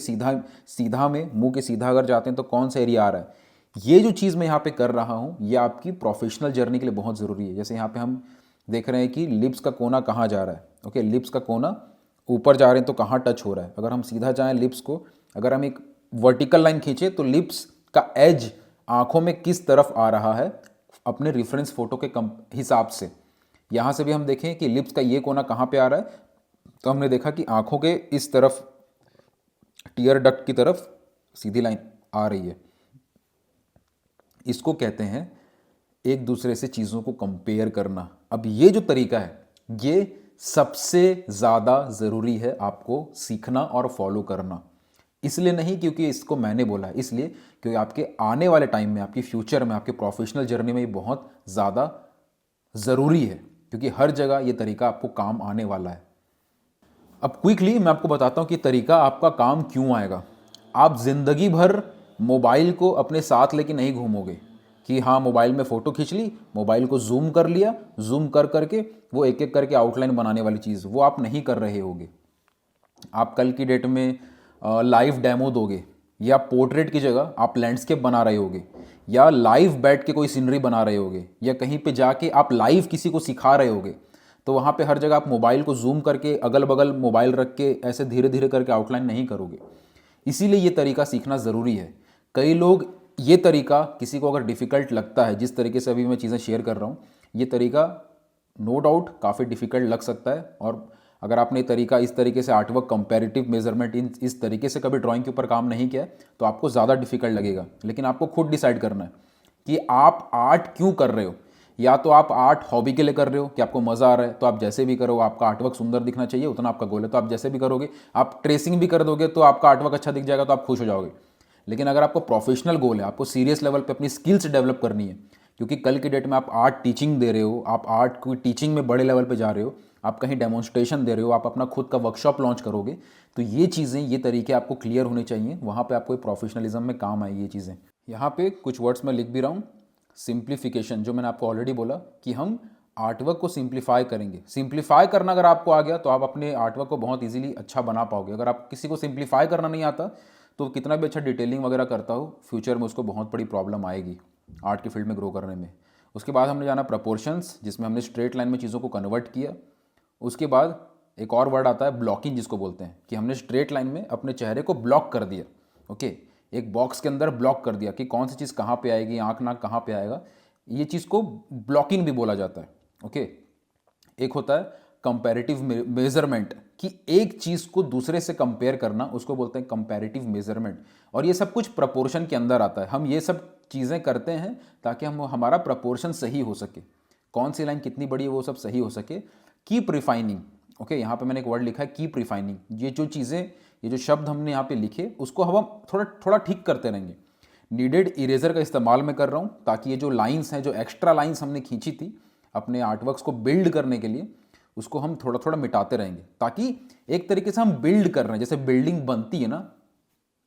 सीधा अगर जाते हैं तो कौन सा एरिया आ रहा है, ये जो चीज़ मैं यहाँ पे कर रहा हूँ ये आपकी प्रोफेशनल जर्नी के लिए बहुत ज़रूरी है। जैसे यहाँ पे हम देख रहे हैं कि लिप्स का कोना कहाँ जा रहा है। ओके, लिप्स का कोना ऊपर जा रहे हैं तो कहाँ टच हो रहा है। अगर हम सीधा जाएं लिप्स को, अगर हम एक वर्टिकल लाइन खींचे तो लिप्स का एज आँखों में किस तरफ आ रहा है अपने रेफरेंस फोटो के हिसाब से। यहाँ से भी हम देखें कि लिप्स का ये कोना कहाँ पे आ रहा है, तो हमने देखा कि आँखों के इस तरफ टीयर डक्ट की तरफ सीधी लाइन आ रही है। इसको कहते हैं एक दूसरे से चीज़ों को कंपेयर करना। अब ये जो तरीका है ये सबसे ज़्यादा ज़रूरी है आपको सीखना और फॉलो करना। इसलिए नहीं क्योंकि इसको मैंने बोला है, इसलिए क्योंकि आपके आने वाले टाइम में, आपकी फ्यूचर में, आपके प्रोफेशनल जर्नी में ये बहुत ज़्यादा ज़रूरी है, क्योंकि हर जगह ये तरीका आपको काम आने वाला है। अब क्विकली मैं आपको बताता हूँ कि तरीका आपका काम क्यों आएगा। आप ज़िंदगी भर मोबाइल को अपने साथ लेके नहीं घूमोगे कि हाँ मोबाइल में फ़ोटो खींच ली, मोबाइल को जूम कर लिया, जूम कर करके वो एक एक करके आउटलाइन बनाने वाली चीज़ वो आप नहीं कर रहे होगे। आप कल की डेट में लाइव डेमो दोगे या पोर्ट्रेट की जगह आप लैंडस्केप बना रहे होगे या लाइव बैठ के कोई सीनरी बना रहे होगे या कहीं पे जाके आप लाइव किसी को सिखा रहे होगे, तो वहाँ पे हर जगह आप मोबाइल को जूम करके अगल बगल मोबाइल रख के ऐसे धीरे धीरे करके आउटलाइन नहीं करोगे। इसीलिए ये तरीका सीखना ज़रूरी है। कई लोग ये तरीका, किसी को अगर डिफ़िकल्ट लगता है, जिस तरीके से अभी मैं चीज़ें शेयर कर रहा हूँ, ये तरीका नो डाउट काफ़ी डिफ़िकल्ट लग सकता है। और अगर आपने तरीका इस तरीके से आर्टवर्क, कंपैरेटिव मेजरमेंट, इस तरीके से कभी ड्राइंग के ऊपर काम नहीं किया तो आपको ज़्यादा डिफ़िकल्ट लगेगा। लेकिन आपको खुद डिसाइड करना है कि आप आर्ट क्यों कर रहे हो। या तो आप आर्ट हॉबी के लिए कर रहे हो कि आपको मज़ा आ रहा है तो आप जैसे भी करो, आपका आर्टवर्क सुंदर दिखना चाहिए, उतना आपका गोल है तो आप जैसे भी करोगे। आप ट्रेसिंग भी कर दोगे तो आपका आर्टवर्क अच्छा दिख जाएगा तो आप खुश हो जाओगे। लेकिन अगर आपको प्रोफेशनल गोल है, आपको सीरियस लेवल पे अपनी स्किल्स डेवलप करनी है, क्योंकि कल की डेट में आप आर्ट टीचिंग दे रहे हो, आप आर्ट की टीचिंग में बड़े लेवल पे जा रहे हो, आप कहीं डेमोन्स्ट्रेशन दे रहे हो, आप अपना खुद का वर्कशॉप लॉन्च करोगे, तो ये चीज़ें, ये तरीके आपको क्लियर होने चाहिए। वहाँ पे आपको प्रोफेशनलिज्म में काम आए ये चीज़ें। यहाँ पे कुछ वर्ड्स मैं लिख भी रहा हूँ। सिंप्लीफिकेशन, जो मैंने आपको ऑलरेडी बोला कि हम आर्टवर्क को सिंप्लीफाई करेंगे। सिंप्लीफाई करना अगर आपको आ गया तो आप अपने आर्टवर्क को बहुत ईजिली अच्छा बना पाओगे। अगर आप किसी को सिंप्लीफाई करना नहीं आता तो कितना भी अच्छा डिटेलिंग वगैरह करता हो, फ्यूचर में उसको बहुत बड़ी प्रॉब्लम आएगी आर्ट की फील्ड में ग्रो करने में। उसके बाद हमने जाना प्रपोर्शंस, जिसमें हमने स्ट्रेट लाइन में चीज़ों को कन्वर्ट किया। उसके बाद एक और वर्ड आता है ब्लॉकिंग, जिसको बोलते हैं कि हमने स्ट्रेट लाइन में अपने चेहरे को ब्लॉक कर दिया। ओके, एक बॉक्स के अंदर ब्लॉक कर दिया कि कौन सी चीज़ कहाँ पे आएगी, आँख नाक कहाँ पे आएगा। ये चीज़ को ब्लॉकिंग भी बोला जाता है। ओके, एक होता है कंपैरेटिव मेजरमेंट, कि एक चीज़ को दूसरे से कंपेयर करना, उसको बोलते हैं कंपैरेटिव मेजरमेंट। और ये सब कुछ प्रपोर्शन के अंदर आता है। हम ये सब चीज़ें करते हैं ताकि हमारा प्रपोर्शन सही हो सके, कौन सी लाइन कितनी बड़ी है वो सब सही हो सके। कीप रिफाइनिंग, ओके, यहाँ पे मैंने एक वर्ड लिखा है कीप रिफाइनिंग। ये जो चीज़ें, ये जो शब्द हमने यहाँ पे लिखे, उसको हम थोड़ा थोड़ा ठीक करते रहेंगे। नीडेड इरेजर का इस्तेमाल मैं कर रहा हूँ ताकि ये जो लाइंस हैं, जो एक्स्ट्रा लाइंस हमने खींची थी अपने आर्टवर्क्स को बिल्ड करने के लिए, उसको हम थोड़ा थोड़ा मिटाते रहेंगे, ताकि एक तरीके से हम बिल्ड कर रहे हैं। जैसे बिल्डिंग बनती है ना,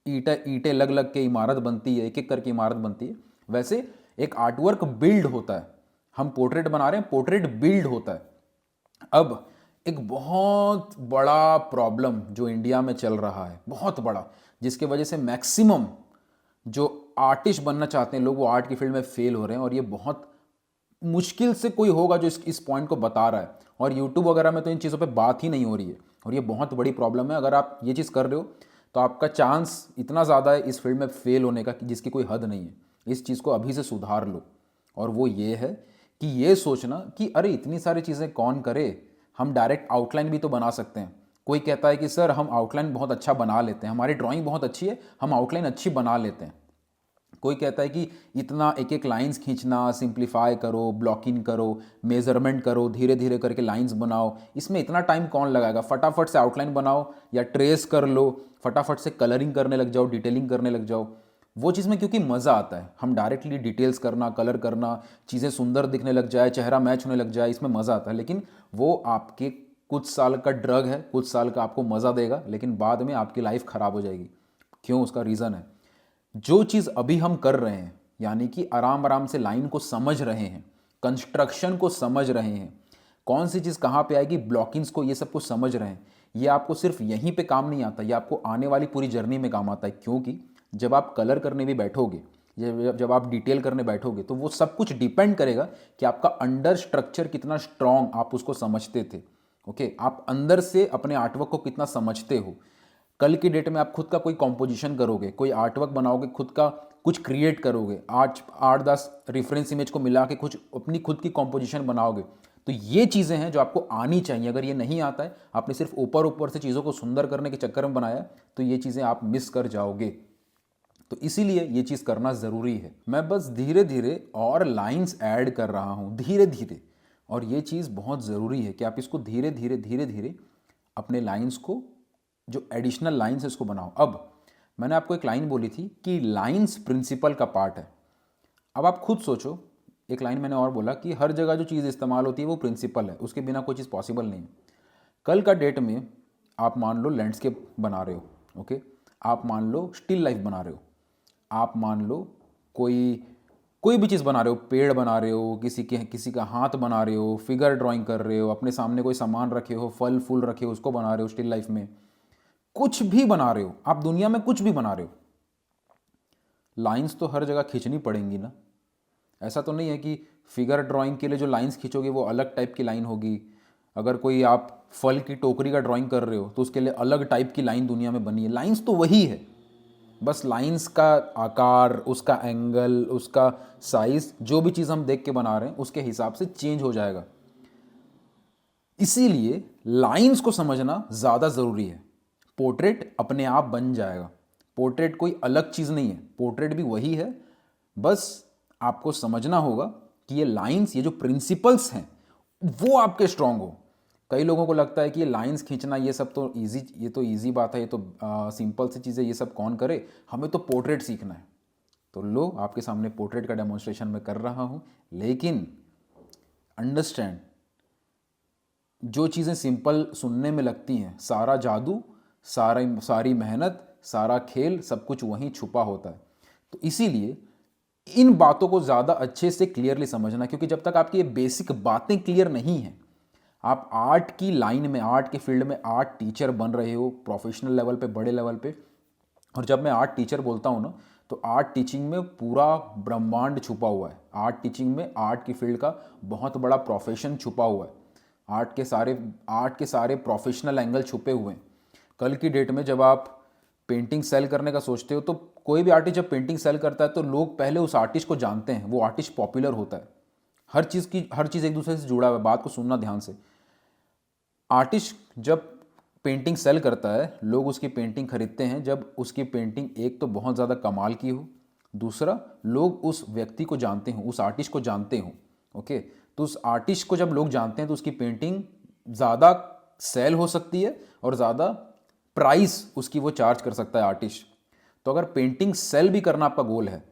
ईंटें ईंटें लग लग के इमारत बनती है, एक एक करके इमारत बनती है, वैसे एक आर्टवर्क बिल्ड होता है। हम पोर्ट्रेट बना रहे हैं, पोर्ट्रेट बिल्ड होता है। अब एक बहुत बड़ा प्रॉब्लम जो इंडिया में चल रहा है, बहुत बड़ा, जिसके वजह से मैक्सिमम जो आर्टिस्ट बनना चाहते हैं लोग, वो आर्ट की फील्ड में फेल हो रहे हैं। और ये बहुत मुश्किल से कोई होगा जो इस पॉइंट को बता रहा है, और यूट्यूब वगैरह में तो इन चीज़ों पे बात ही नहीं हो रही है, और ये बहुत बड़ी प्रॉब्लम है। अगर आप ये चीज़ कर रहे हो तो आपका चांस इतना ज़्यादा है इस फील्ड में फेल होने का कि जिसकी कोई हद नहीं है। इस चीज़ को अभी से सुधार लो, और वो ये है कि ये सोचना कि अरे इतनी सारी चीज़ें कौन करे, हम डायरेक्ट आउटलाइन भी तो बना सकते हैं। कोई कहता है कि सर हम आउटलाइन बहुत अच्छा बना लेते हैं, हमारी ड्राइंग बहुत अच्छी है, हम आउटलाइन अच्छी बना लेते हैं। कोई कहता है कि इतना एक एक लाइंस खींचना, सिंप्लीफाई करो, ब्लॉकिंग करो, मेजरमेंट करो, धीरे धीरे करके लाइंस बनाओ, इसमें इतना टाइम कौन लगाएगा, फटाफट से आउटलाइन बनाओ या ट्रेस कर लो, फटाफट से कलरिंग करने लग जाओ, डिटेलिंग करने लग जाओ। वो चीज़ में क्योंकि मज़ा आता है, हम डायरेक्टली डिटेल्स करना, कलर करना, चीज़ें सुंदर दिखने लग जाए, चेहरा मैच होने लग जाए, इसमें मज़ा आता है। लेकिन वो आपके कुछ साल का ड्रग है, कुछ साल का आपको मज़ा देगा, लेकिन बाद में आपकी लाइफ ख़राब हो जाएगी। क्यों? उसका रीज़न है, जो चीज़ अभी हम कर रहे हैं, यानी कि आराम आराम से लाइन को समझ रहे हैं, कंस्ट्रक्शन को समझ रहे हैं, कौन सी चीज़ कहाँ पे आएगी, ब्लॉकिंग्स को, ये सब कुछ समझ रहे हैं। ये आपको सिर्फ यहीं पे काम नहीं आता, ये आपको आने वाली पूरी जर्नी में काम आता है। क्योंकि जब आप कलर करने भी बैठोगे, जब आप डिटेल करने बैठोगे, तो वो सब कुछ डिपेंड करेगा कि आपका अंडर स्ट्रक्चर कितना स्ट्रॉन्ग, आप उसको समझते थे। ओके, आप अंदर से अपने आर्टवर्क को कितना समझते हो। कल की डेट में आप खुद का कोई कॉम्पोजिशन करोगे, कोई आर्टवर्क बनाओगे, खुद का कुछ क्रिएट करोगे, 8-10 रेफरेंस इमेज को मिला के कुछ अपनी खुद की कॉम्पोजिशन बनाओगे, तो ये चीज़ें हैं जो आपको आनी चाहिए। अगर ये नहीं आता है, आपने सिर्फ ऊपर ऊपर से चीज़ों को सुंदर करने के चक्कर में बनाया, तो ये चीज़ें आप मिस कर जाओगे। तो इसीलिए ये चीज़ करना ज़रूरी है। मैं बस धीरे धीरे और लाइंस ऐड कर रहा हूँ, धीरे धीरे, और ये चीज़ बहुत ज़रूरी है कि आप इसको धीरे धीरे धीरे धीरे अपने लाइंस को, जो एडिशनल लाइंस है, इसको बनाओ। अब मैंने आपको एक लाइन बोली थी कि लाइंस प्रिंसिपल का पार्ट है। अब आप खुद सोचो, एक लाइन मैंने और बोला कि हर जगह जो चीज़ इस्तेमाल होती है वो प्रिंसिपल है, उसके बिना कोई चीज़ पॉसिबल नहीं है। कल का डेट में आप मान लो लैंडस्केप बना रहे हो, ओके, आप मान लो स्टिल लाइफ बना रहे हो, आप मान लो कोई भी चीज़ बना रहे हो, पेड़ बना रहे हो, किसी का हाथ बना रहे हो, फिगर ड्राइंग कर रहे हो, अपने सामने कोई सामान रखे हो, फल फूल रखे हो, उसको बना रहे हो स्टिल लाइफ में, कुछ भी बना रहे हो आप, दुनिया में कुछ भी बना रहे हो, लाइंस तो हर जगह खींचनी पड़ेंगी ना। ऐसा तो नहीं है कि फिगर ड्राइंग के लिए जो लाइंस खींचोगे वो अलग टाइप की लाइन होगी। अगर कोई आप फल की टोकरी का ड्राइंग कर रहे हो तो उसके लिए अलग टाइप की लाइन दुनिया में बनी है। लाइंस तो वही है, बस लाइंस का आकार, उसका एंगल, उसका साइज, जो भी चीज़ हम देख के बना रहे हैं उसके हिसाब से चेंज हो जाएगा। इसीलिए लाइंस को समझना ज़्यादा ज़रूरी है। पोर्ट्रेट अपने आप बन जाएगा, पोर्ट्रेट कोई अलग चीज़ नहीं है, पोर्ट्रेट भी वही है, बस आपको समझना होगा कि ये लाइंस, ये जो प्रिंसिपल्स हैं वो आपके स्ट्रांग हो। कई लोगों को लगता है कि ये लाइंस खींचना ये सब तो इजी, ये तो इजी बात है, ये तो सिंपल सी चीज़ है, ये सब कौन करे, हमें तो पोर्ट्रेट सीखना है। तो लो, आपके सामने पोर्ट्रेट का डेमोन्स्ट्रेशन मैं कर रहा हूँ, लेकिन अंडरस्टैंड, जो चीज़ें सिंपल सुनने में लगती हैं, सारा जादू, सारी मेहनत, सारा खेल, सब कुछ वहीं छुपा होता है। तो इसीलिए इन बातों को ज़्यादा अच्छे से क्लियरली समझना, क्योंकि जब तक आपकी ये बेसिक बातें क्लियर नहीं हैं, आप आर्ट की लाइन में, आर्ट के फील्ड में आर्ट टीचर बन रहे हो प्रोफेशनल लेवल पे, बड़े लेवल पे। और जब मैं आर्ट टीचर बोलता हूँ ना, तो आर्ट टीचिंग में पूरा ब्रह्मांड छुपा हुआ है। आर्ट टीचिंग में आर्ट की फील्ड का बहुत बड़ा प्रोफेशन छुपा हुआ है, आर्ट के सारे प्रोफेशनल एंगल छुपे हुए हैं। कल की डेट में जब आप पेंटिंग सेल करने का सोचते हो, तो कोई भी आर्टिस्ट जब पेंटिंग सेल करता है तो लोग पहले उस आर्टिस्ट को जानते हैं, वो आर्टिस्ट पॉपुलर होता है। हर चीज़ एक दूसरे से जुड़ा हुआ है, बात को सुनना ध्यान से। आर्टिस्ट जब पेंटिंग सेल करता है, लोग उसकी पेंटिंग खरीदते हैं जब उसकी पेंटिंग एक तो बहुत ज़्यादा कमाल की हो, दूसरा लोग उस व्यक्ति को जानते हो, उस आर्टिस्ट को जानते हो। ओके, तो उस आर्टिस्ट को जब लोग जानते हैं तो उसकी पेंटिंग ज़्यादा सेल हो सकती है और ज़्यादा प्राइस उसकी वो चार्ज कर सकता है आर्टिस्ट। तो अगर पेंटिंग सेल भी करना आपका गोल है,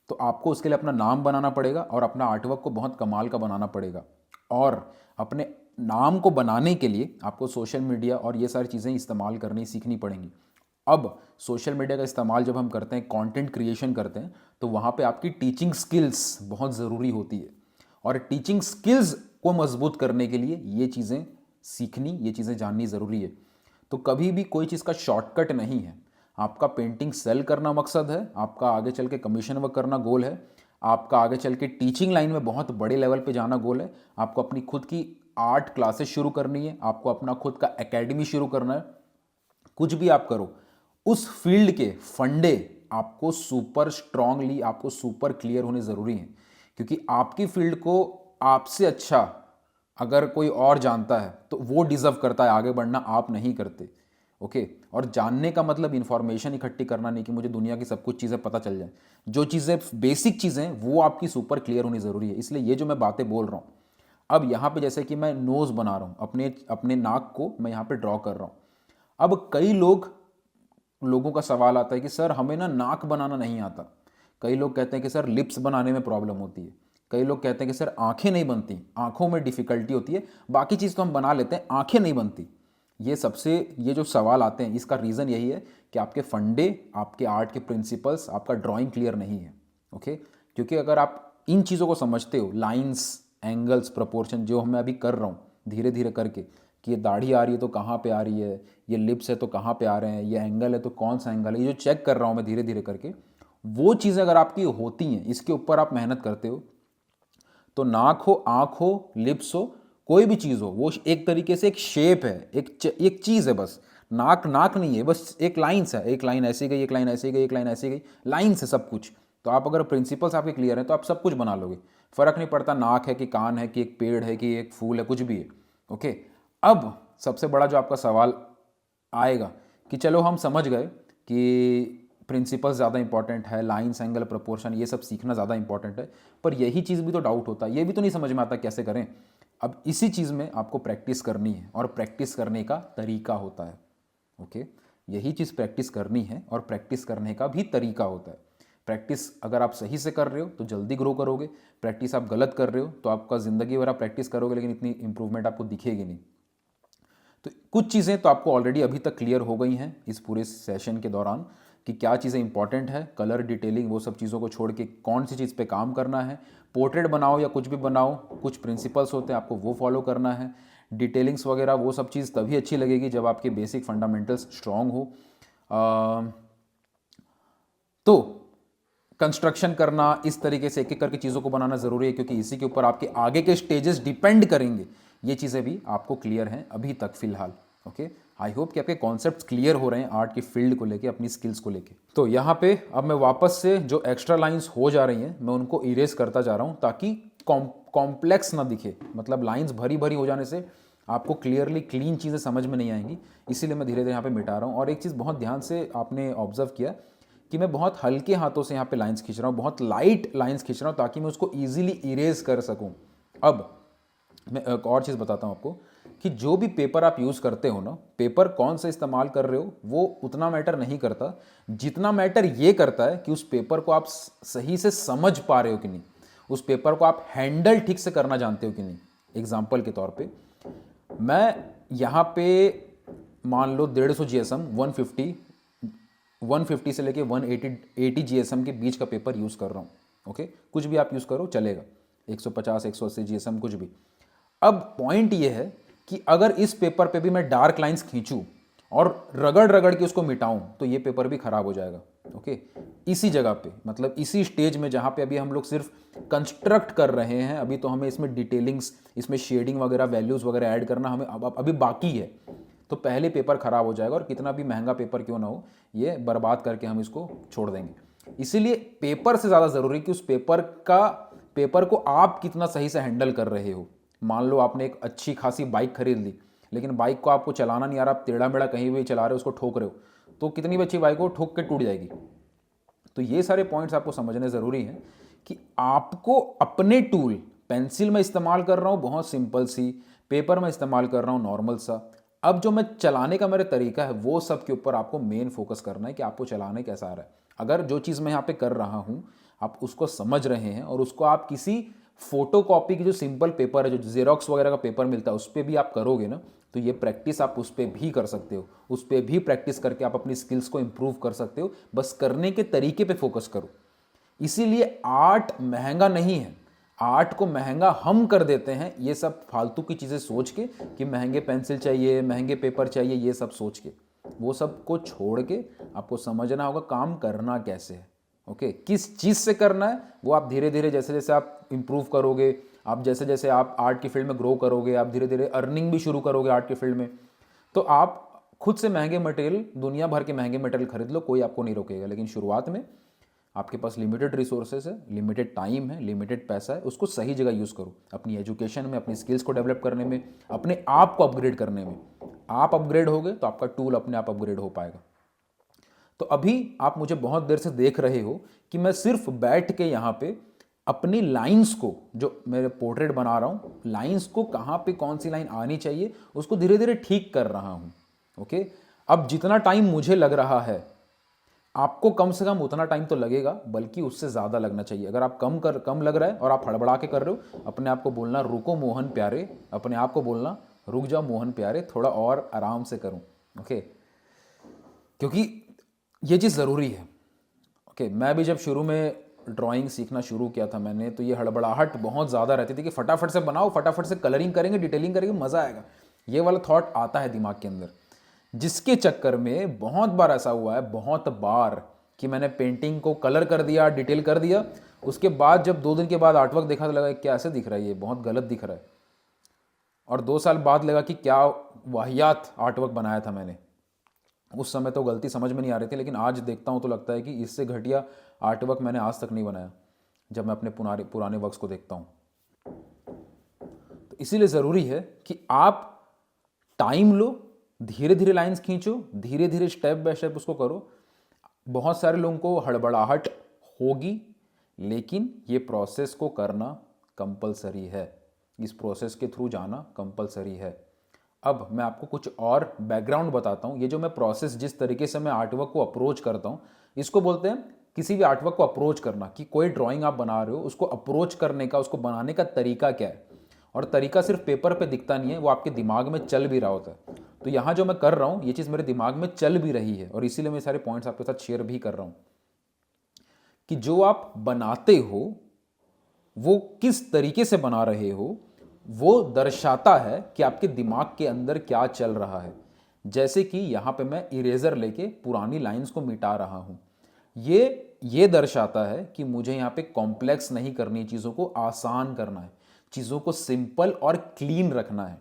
तो आपको उसके लिए अपना नाम बनाना पड़ेगा और अपना आर्टवर्क को बहुत कमाल का बनाना पड़ेगा। और अपने नाम को बनाने के लिए आपको सोशल मीडिया और ये सारी चीज़ें इस्तेमाल करनी सीखनी पड़ेंगी। अब सोशल मीडिया का इस्तेमाल जब हम करते हैं, कंटेंट क्रिएशन करते हैं, तो वहाँ पे आपकी टीचिंग स्किल्स बहुत ज़रूरी होती है। और टीचिंग स्किल्स को मजबूत करने के लिए ये चीज़ें सीखनी, ये चीज़ें जाननी ज़रूरी है। तो कभी भी कोई चीज़ का शॉर्टकट नहीं है। आपका पेंटिंग सेल करना मकसद है, आपका आगे चल के कमीशन वर्क करना गोल है, आपका आगे चल के टीचिंग लाइन में बहुत बड़े लेवल पे जाना गोल है, आपको अपनी खुद की आर्ट क्लासेस शुरू करनी है, आपको अपना खुद का एकेडमी शुरू करना है। कुछ भी आप करो, उस फील्ड के फंडे आपको सुपर स्ट्रांगली, आपको सुपर क्लियर होने ज़रूरी हैं। क्योंकि आपकी फील्ड को आपसे अच्छा अगर कोई और जानता है तो वो डिज़र्व करता है आगे बढ़ना, आप नहीं करते। ओके, और जानने का मतलब इंफॉर्मेशन इकट्ठी करना नहीं कि मुझे दुनिया की सब कुछ चीज़ें पता चल जाए। जो चीज़ें बेसिक चीज़ें वो आपकी सुपर क्लियर होनी ज़रूरी है। इसलिए ये जो मैं बातें बोल रहा हूँ, अब यहाँ पे जैसे कि मैं नोज़ बना रहा हूँ, अपने नाक को मैं यहाँ पे ड्रॉ कर रहा हूँ। अब कई लोगों का सवाल आता है कि सर हमें ना नाक बनाना नहीं आता। कई लोग कहते हैं कि सर लिप्स बनाने में प्रॉब्लम होती है। कई लोग कहते हैं कि सर आंखें नहीं बनती, आंखों में डिफ़िकल्टी होती है, बाकी चीज़ तो हम बना लेते हैं, आंखें नहीं बनती। ये जो सवाल आते हैं, इसका रीज़न यही है कि आपके फंडे, आपके आर्ट के प्रिंसिपल्स, आपका ड्राइंग क्लियर नहीं है। ओके, क्योंकि अगर आप इन चीज़ों को समझते हो, लाइंस, एंगल्स, प्रपोर्शन, जो मैं अभी कर रहा हूँ धीरे धीरे करके, कि ये दाढ़ी आ रही है तो कहाँ पे आ रही है, ये लिप्स है तो कहाँ पे आ रहे हैं, ये एंगल है तो कौन सा एंगल है, ये जो चेक कर रहा हूँ मैं धीरे धीरे करके, वो चीज़ें अगर आपकी होती हैं, इसके ऊपर आप मेहनत करते हो, तो नाक हो, आँख हो, लिप्स हो, कोई भी चीज़ हो, वो एक तरीके से एक शेप है, एक चीज़ है बस। नाक नहीं है, बस एक लाइन्स है, एक लाइन ऐसी गई, एक लाइन ऐसी गई, एक लाइन ऐसी गई, लाइन्स है सब कुछ। तो आप अगर प्रिंसिपल्स आपके क्लियर हैं तो आप सब कुछ बना लोगे। फ़र्क नहीं पड़ता नाक है कि कान है कि एक पेड़ है कि एक फूल है, कुछ भी है। ओके, अब सबसे बड़ा जो आपका सवाल आएगा कि चलो हम समझ गए कि प्रिंसिपल्स ज़्यादा इंपॉर्टेंट है, लाइन्स, एंगल, प्रोपोर्शन, ये सब सीखना ज़्यादा इंपॉर्टेंट है, पर यही चीज़ भी तो डाउट होता है, ये भी तो नहीं समझ में आता कैसे करें। अब इसी चीज़ में आपको प्रैक्टिस करनी है, और प्रैक्टिस करने का तरीका होता है। ओके, यही चीज़ प्रैक्टिस करनी है और प्रैक्टिस करने का भी तरीका होता है। प्रैक्टिस अगर आप सही से कर रहे हो तो जल्दी ग्रो करोगे, प्रैक्टिस आप गलत कर रहे हो तो आपका ज़िंदगी भर आप प्रैक्टिस करोगे लेकिन इतनी इंप्रूवमेंट आपको दिखेगी नहीं। तो कुछ चीज़ें तो आपको ऑलरेडी अभी तक क्लियर हो गई हैं इस पूरे सेशन के दौरान कि क्या चीज़ें इंपॉर्टेंट है, कलर, डिटेलिंग, वो सब चीज़ों को छोड़ के कौन सी चीज़ पे काम करना है। पोर्ट्रेट बनाओ या कुछ भी बनाओ, कुछ प्रिंसिपल्स होते हैं, आपको वो फॉलो करना है। डिटेलिंग्स वगैरह वो सब चीज़ तभी अच्छी लगेगी जब आपके बेसिक फंडामेंटल्स स्ट्रॉन्ग हो। तो कंस्ट्रक्शन करना, इस तरीके से एक एक करके चीज़ों को बनाना ज़रूरी है, क्योंकि इसी के ऊपर आपके आगे के स्टेजेस डिपेंड करेंगे। ये चीज़ें भी आपको क्लियर हैं अभी तक फ़िलहाल। ओके, आई होप कि आपके कॉन्सेप्ट्स क्लियर हो रहे हैं आर्ट की फील्ड को लेके, अपनी स्किल्स को लेके। तो यहाँ पे अब मैं वापस से जो एक्स्ट्रा लाइंस हो जा रही हैं मैं उनको इरेज करता जा रहा हूँ ताकि कॉम्प्लेक्स ना दिखे। मतलब लाइंस भरी भरी हो जाने से आपको क्लियरली क्लीन चीज़ें समझ में नहीं आएंगी, इसीलिए मैं धीरे धीरे यहाँ पे मिटा रहा हूँ। और एक चीज़ बहुत ध्यान से आपने ऑब्जर्व किया कि मैं बहुत हल्के हाथों से यहाँ पे लाइंस खींच रहा हूँ, बहुत लाइट लाइंस खींच रहा हूँ ताकि मैं उसको ईजिली इरेज कर सकूँ। अब मैं एक और चीज़ बताता हूँ आपको कि जो भी पेपर आप यूज़ करते हो ना, पेपर कौन सा इस्तेमाल कर रहे हो वो उतना मैटर नहीं करता, जितना मैटर ये करता है कि उस पेपर को आप सही से समझ पा रहे हो कि नहीं, उस पेपर को आप हैंडल ठीक से करना जानते हो कि नहीं। एग्जाम्पल के तौर पे मैं यहाँ पे मान लो 150 GSM 150 से लेके 180 GSM के बीच का पेपर यूज़ कर रहा हूँ। ओके, कुछ भी आप यूज़ करो चलेगा, 150 180 GSM कुछ भी। अब पॉइंट ये है कि अगर इस पेपर पे भी मैं डार्क लाइंस खींचूं और रगड़ रगड़ के उसको मिटाऊं तो ये पेपर भी खराब हो जाएगा। ओके, इसी जगह पे, मतलब इसी स्टेज में जहां पे अभी हम लोग सिर्फ कंस्ट्रक्ट कर रहे हैं, अभी तो हमें इसमें डिटेलिंग्स, इसमें शेडिंग वगैरह, वैल्यूज वगैरह ऐड करना हमें अभी बाकी है, तो पहले पेपर खराब हो जाएगा और कितना भी महंगा पेपर क्यों ना हो ये बर्बाद करके हम इसको छोड़ देंगे। इसीलिए पेपर से ज़्यादा ज़रूरी कि उस पेपर को आप कितना सही से हैंडल कर रहे हो। मान लो आपने एक अच्छी खासी बाइक खरीद ली, लेकिन बाइक को आपको चलाना नहीं आ रहा, आप टेढ़ा मेढ़ा कहीं भी चला रहे हो, उसको ठोक रहे हो, तो कितनी भी अच्छी बाइक हो ठोक के टूट जाएगी। तो ये सारे पॉइंट्स आपको समझने ज़रूरी हैं कि आपको अपने टूल, पेंसिल में इस्तेमाल कर रहा हूँ बहुत सिंपल सी, पेपर में इस्तेमाल कर रहा हूँ नॉर्मल सा, अब जो मैं चलाने का मेरा तरीका है वो सब के ऊपर आपको मेन फोकस करना है कि आपको चलाने कैसा आ रहा है। अगर जो चीज़ मैं यहाँ पे कर रहा हूँ आप उसको समझ रहे हैं और उसको आप किसी फोटो कॉपी की जो सिंपल पेपर है, जो जेरोक्स वगैरह का पेपर मिलता है, उस पर भी आप करोगे ना, तो ये प्रैक्टिस आप उस पर भी कर सकते हो। उस पर भी प्रैक्टिस करके आप अपनी स्किल्स को इंप्रूव कर सकते हो। बस करने के तरीके पे फोकस करो। इसीलिए आर्ट महंगा नहीं है, आर्ट को महंगा हम कर देते हैं ये सब फालतू की चीज़ें सोच के, कि महंगे पेंसिल चाहिए, महंगे पेपर चाहिए, ये सब सोच के। वो सब को छोड़ के आपको समझना होगा काम करना कैसे है। ओके, किस चीज़ से करना है वो आप धीरे धीरे, जैसे जैसे आप इंप्रूव करोगे, आप जैसे जैसे आप आर्ट की फील्ड में ग्रो करोगे, आप धीरे धीरे अर्निंग भी शुरू करोगे आर्ट की फील्ड में, तो आप खुद से महंगे मटेरियल, दुनिया भर के महंगे मटेरियल खरीद लो, कोई आपको नहीं रोकेगा। लेकिन शुरुआत में आपके पास लिमिटेड रिसोर्सेज है, लिमिटेड टाइम है, लिमिटेड पैसा है, उसको सही जगह यूज़ करो। अपनी एजुकेशन में, अपनी स्किल्स को डेवलप करने में, अपने आप को अपग्रेड करने में। आप अपग्रेड होगे तो आपका टूल अपने आप अपग्रेड हो पाएगा। तो अभी आप मुझे बहुत देर से देख रहे हो कि मैं सिर्फ बैठ के यहाँ पे अपनी लाइंस को, जो मेरे पोर्ट्रेट बना रहा हूँ, लाइंस को कहाँ पे कौन सी लाइन आनी चाहिए उसको धीरे धीरे ठीक कर रहा हूँ। ओके, अब जितना टाइम मुझे लग रहा है आपको कम से कम उतना टाइम तो लगेगा, बल्कि उससे ज़्यादा लगना चाहिए। अगर आप कम लग रहा है और आप हड़बड़ा के कर रहे हो, अपने आप को बोलना रुको मोहन प्यारे, अपने आप को बोलना रुक जाओ मोहन प्यारे, थोड़ा और आराम से करूं। ओके, क्योंकि ये चीज़ ज़रूरी है। ओके, मैं भी जब शुरू में ड्राइंग सीखना शुरू किया था मैंने, तो ये हड़बड़ाहट बहुत ज़्यादा रहती थी कि फटाफट से बनाओ, फटाफट से कलरिंग करेंगे, डिटेलिंग करेंगे, मज़ा आएगा, ये वाला थॉट आता है दिमाग के अंदर। जिसके चक्कर में बहुत बार ऐसा हुआ है, बहुत बार, कि मैंने पेंटिंग को कलर कर दिया, डिटेल कर दिया, उसके बाद जब 2 दिन के बाद आर्टवर्क देखा तो लगा क्या ऐसे दिख रहा है, ये बहुत गलत दिख रहा है। और 2 साल बाद लगा कि क्या वाहियात आर्टवर्क बनाया था मैंने। उस समय तो गलती समझ में नहीं आ रही थी, लेकिन आज देखता हूँ तो लगता है कि इससे घटिया आर्टवर्क मैंने आज तक नहीं बनाया, जब मैं अपने पुराने वर्क्स को देखता हूँ। तो इसीलिए ज़रूरी है कि आप टाइम लो, धीरे धीरे लाइंस खींचो, धीरे धीरे स्टेप बाय स्टेप उसको करो। बहुत सारे लोगों को हड़बड़ाहट होगी, लेकिन ये प्रोसेस को करना कंपलसरी है, इस प्रोसेस के थ्रू जाना कंपलसरी है। अब मैं आपको कुछ और बैकग्राउंड बताता हूँ। ये जो मैं प्रोसेस, जिस तरीके से मैं आर्टवर्क को अप्रोच करता हूँ, इसको बोलते हैं किसी भी आर्टवर्क को अप्रोच करना। कि कोई ड्राइंग आप बना रहे हो, उसको अप्रोच करने का, उसको बनाने का तरीका क्या है। और तरीका सिर्फ पेपर पे दिखता नहीं है, वो आपके दिमाग में चल भी रहा होता है। तो यहाँ जो मैं कर रहा हूँ, ये चीज़ मेरे दिमाग में चल भी रही है, और इसीलिए मैं सारे पॉइंट्स आपके साथ शेयर भी कर रहा हूँ। कि जो आप बनाते हो वो किस तरीके से बना रहे हो, वो दर्शाता है कि आपके दिमाग के अंदर क्या चल रहा है। जैसे कि यहाँ पे मैं इरेजर लेके पुरानी लाइंस को मिटा रहा हूँ, ये दर्शाता है कि मुझे यहाँ पे कॉम्प्लेक्स नहीं करनी, चीज़ों को आसान करना है, चीज़ों को सिंपल और क्लीन रखना है।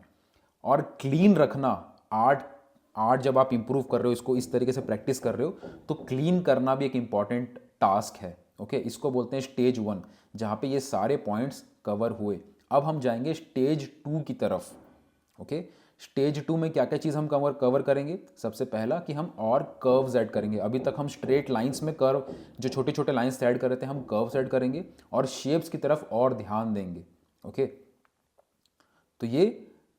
और क्लीन रखना, आर्ट जब आप इंप्रूव कर रहे हो, इसको इस तरीके से प्रैक्टिस कर रहे हो, तो क्लीन करना भी एक इंपॉर्टेंट टास्क है। ओके, इसको बोलते हैं स्टेज 1, जहाँ पे ये सारे पॉइंट्स कवर हुए। अब हम जाएंगे स्टेज 2 की तरफ। ओके, स्टेज 2 में क्या क्या चीज़ हम कवर करेंगे। सबसे पहला कि हम और कर्व्स ऐड करेंगे। अभी तक हम स्ट्रेट लाइंस में कर्व, जो छोटे छोटे लाइंस ऐड कर रहे थे, हम कर्व्स ऐड करेंगे और शेप्स की तरफ और ध्यान देंगे। ओके, तो ये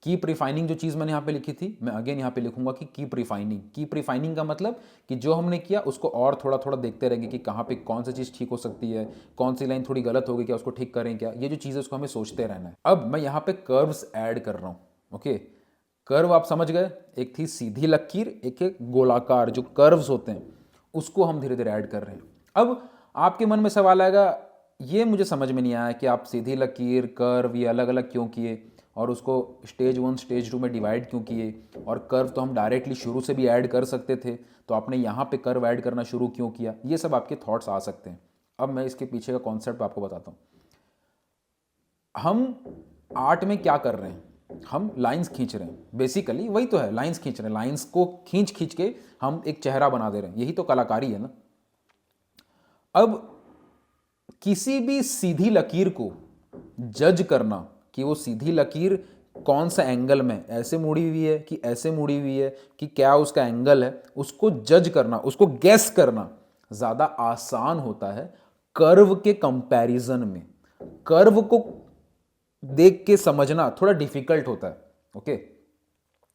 कीप रिफाइनिंग जो चीज़ मैंने यहाँ पे लिखी थी, मैं अगेन यहाँ पे लिखूंगा कि कीप रिफाइनिंग। कीप रिफाइनिंग का मतलब कि जो हमने किया उसको और थोड़ा थोड़ा देखते रहेंगे कि कहाँ पे कौन सी चीज़ ठीक हो सकती है, कौन सी लाइन थोड़ी गलत होगी क्या, उसको ठीक करें क्या, ये जो चीज़ है उसको हमें सोचते रहना है। अब मैं यहाँ पे कर्व्स ऐड कर रहा हूँ। ओके, कर्व आप समझ गए, एक थी सीधी लकीर, एक गोलाकार, जो कर्व्स होते हैं उसको हम धीरे धीरे ऐड कर रहे हैं। अब आपके मन में सवाल आएगा, ये मुझे समझ में नहीं आया कि आप सीधी लकीर, कर्व ये अलग अलग क्यों किए, और उसको स्टेज 1 स्टेज 2 में डिवाइड क्यों किए, और कर्व तो हम डायरेक्टली शुरू से भी ऐड कर सकते थे, तो आपने यहाँ पे कर्व ऐड करना शुरू क्यों किया। ये सब आपके थॉट्स आ सकते हैं। अब मैं इसके पीछे का कॉन्सेप्ट आपको बताता हूँ। हम आर्ट में क्या कर रहे हैं, हम लाइंस खींच रहे हैं, बेसिकली वही तो है, लाइंस खींच रहे हैं। लाइंस को खींच खींच के हम एक चेहरा बना दे रहे हैं, यही तो कलाकारी है ना। अब किसी भी सीधी लकीर को जज करना कि वो सीधी लकीर कौन सा एंगल में, ऐसे मुड़ी हुई है कि ऐसे मुड़ी हुई है, कि क्या उसका एंगल है, उसको जज करना, उसको गैस करना ज़्यादा आसान होता है कर्व के कंपैरिजन में। कर्व को देख के समझना थोड़ा डिफिकल्ट होता है। ओके,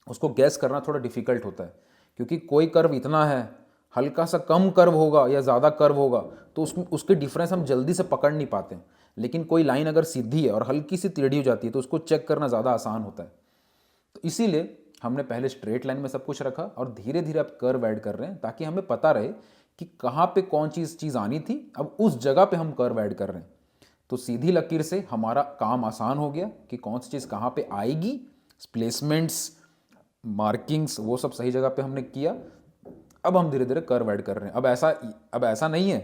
उसको गैस करना थोड़ा डिफिकल्ट होता है, क्योंकि कोई कर्व इतना है हल्का सा कम कर्व होगा या ज़्यादा कर्व होगा तो उसके डिफरेंस हम जल्दी से पकड़ नहीं पाते हैं। लेकिन कोई लाइन अगर सीधी है और हल्की सी टेढ़ी हो जाती है तो उसको चेक करना ज़्यादा आसान होता है। तो इसीलिए हमने पहले स्ट्रेट लाइन में सब कुछ रखा और धीरे धीरे अब कर्व ऐड कर रहे हैं, ताकि हमें पता रहे कि कहाँ पे कौन चीज़ आनी थी, अब उस जगह पे हम कर्व ऐड कर रहे हैं। तो सीधी लकीर से हमारा काम आसान हो गया कि कौन सी चीज़ कहाँ पे आएगी, प्लेसमेंट्स, मार्किंग्स, वो सब सही जगह पे हमने किया। अब हम धीरे धीरे कर्व ऐड कर रहे हैं। अब ऐसा नहीं है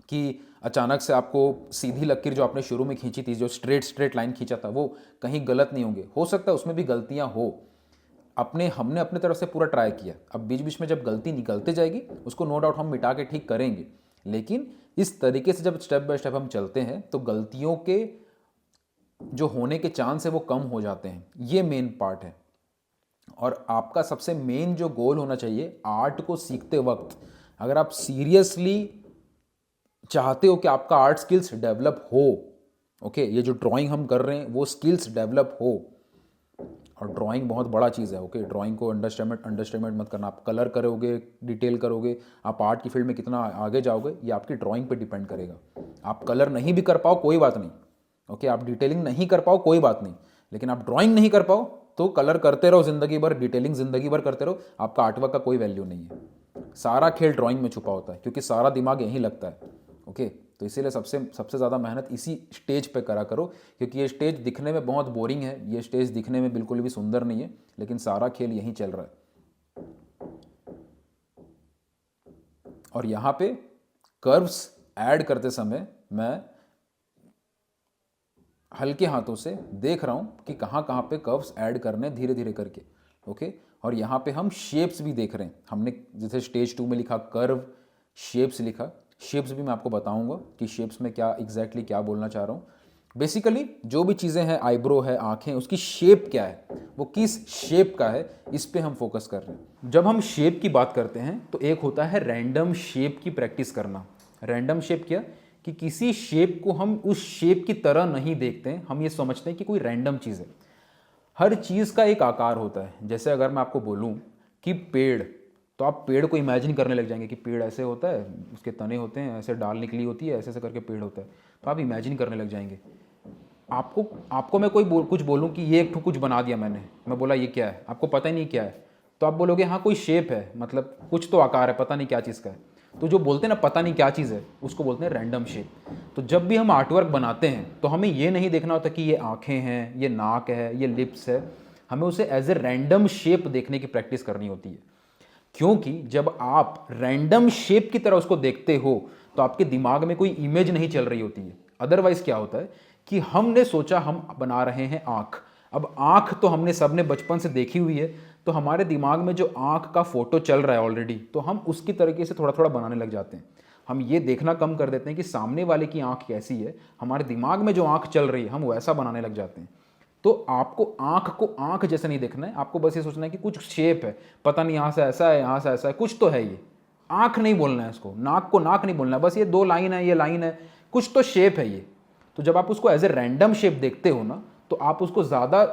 कि अचानक से आपको सीधी लकीर जो आपने शुरू में खींची थी, जो स्ट्रेट लाइन खींचा था, वो कहीं गलत नहीं होंगे। हो सकता है उसमें भी गलतियां हो, हमने अपने तरफ से पूरा ट्राई किया। अब बीच बीच में जब गलती निकलते जाएगी उसको नो डाउट हम मिटा के ठीक करेंगे, लेकिन इस तरीके से जब स्टेप बाय स्टेप हम चलते हैं तो गलतियों के जो होने के चांस है वो कम हो जाते हैं। ये मेन पार्ट है। और आपका सबसे मेन जो गोल होना चाहिए आर्ट को सीखते वक्त, अगर आप सीरियसली चाहते हो कि आपका आर्ट स्किल्स डेवलप हो, ओके, ये जो ड्राइंग हम कर रहे हैं वो स्किल्स डेवलप हो, और ड्राइंग बहुत बड़ा चीज़ है, ओके, ड्राइंग को अंडरस्टेटमेंट मत करना। आप कलर करोगे, डिटेल करोगे, आप आर्ट की फील्ड में कितना आगे जाओगे ये आपकी ड्राइंग पे डिपेंड करेगा। आप कलर नहीं भी कर पाओ कोई बात नहीं, ओके, आप डिटेलिंग नहीं कर पाओ कोई बात नहीं, लेकिन आप ड्राइंग नहीं कर पाओ तो कलर करते रहो ज़िंदगी भर, डिटेलिंग ज़िंदगी भर करते रहो, आपका आर्टवर्क का कोई वैल्यू नहीं है। सारा खेल ड्राइंग में छुपा होता है क्योंकि सारा दिमाग यहीं लगता है, ओके। तो इसीलिए सबसे ज़्यादा मेहनत इसी स्टेज पे करा करो, क्योंकि ये स्टेज दिखने में बहुत बोरिंग है, ये स्टेज दिखने में बिल्कुल भी सुंदर नहीं है, लेकिन सारा खेल यहीं चल रहा है। और यहाँ पे कर्व्स ऐड करते समय मैं हल्के हाथों से देख रहा हूँ कि कहाँ कहाँ पे कर्व्स ऐड करने, धीरे धीरे करके, ओके। और यहाँ पे हम शेप्स भी देख रहे हैं। हमने जैसे स्टेज 2 में लिखा कर्व, शेप्स लिखा, शेप्स भी मैं आपको बताऊंगा कि शेप्स में क्या एग्जैक्टली क्या बोलना चाह रहा हूँ। बेसिकली जो भी चीज़ें हैं, आईब्रो है, आंखें, उसकी शेप क्या है, वो किस शेप का है, इस पे हम फोकस कर रहे हैं। जब हम शेप की बात करते हैं तो एक होता है रैंडम शेप की प्रैक्टिस करना। रैंडम शेप क्या, कि किसी शेप को हम उस शेप की तरह नहीं देखते हैं, हम ये समझते हैं कि कोई रैंडम चीज़ है। हर चीज़ का एक आकार होता है। जैसे अगर मैं आपको बोलूँ कि पेड़, तो आप पेड़ को इमेजिन करने लग जाएंगे कि पेड़ ऐसे होता है, उसके तने होते हैं, ऐसे डाल निकली होती है, ऐसे ऐसे करके पेड़ होता है, तो आप इमेजिन करने लग जाएंगे। आपको मैं कुछ बोलूँ कि ये एक कुछ बना दिया मैंने, मैं बोला ये क्या है, आपको पता ही नहीं क्या है, तो आप बोलोगे हाँ कोई शेप है, मतलब कुछ तो आकार है, पता नहीं क्या चीज़ का है। तो जो बोलते हैं ना पता नहीं क्या चीज़ है, उसको बोलते हैं रैंडम शेप। तो जब भी हम आर्टवर्क बनाते हैं तो हमें ये नहीं देखना होता कि ये आँखें हैं, ये नाक है, ये लिप्स है, हमें उसे एज ए रैंडम शेप देखने की प्रैक्टिस करनी होती है। क्योंकि जब आप रैंडम शेप की तरह उसको देखते हो तो आपके दिमाग में कोई इमेज नहीं चल रही होती है। अदरवाइज क्या होता है कि हमने सोचा हम बना रहे हैं आँख, अब आँख तो हमने सबने बचपन से देखी हुई है, तो हमारे दिमाग में जो आँख का फोटो चल रहा है ऑलरेडी, तो हम उसकी तरीके से थोड़ा थोड़ा बनाने लग जाते हैं। हम ये देखना कम कर देते हैं कि सामने वाले की आँख कैसी है, हमारे दिमाग में जो आँख चल रही है हम वैसा बनाने लग जाते हैं। तो आपको आँख जैसे नहीं देखना है, आपको बस ये सोचना है कि कुछ शेप है, पता नहीं यहाँ से ऐसा है, यहाँ से ऐसा है, कुछ तो है। ये आँख नहीं बोलना है, इसको नाक को नाक नहीं बोलना है, बस ये 2 लाइन है, ये लाइन है, कुछ तो शेप है ये। तो जब आप उसको एज ए रैंडम शेप देखते हो ना, तो आप उसको ज़्यादा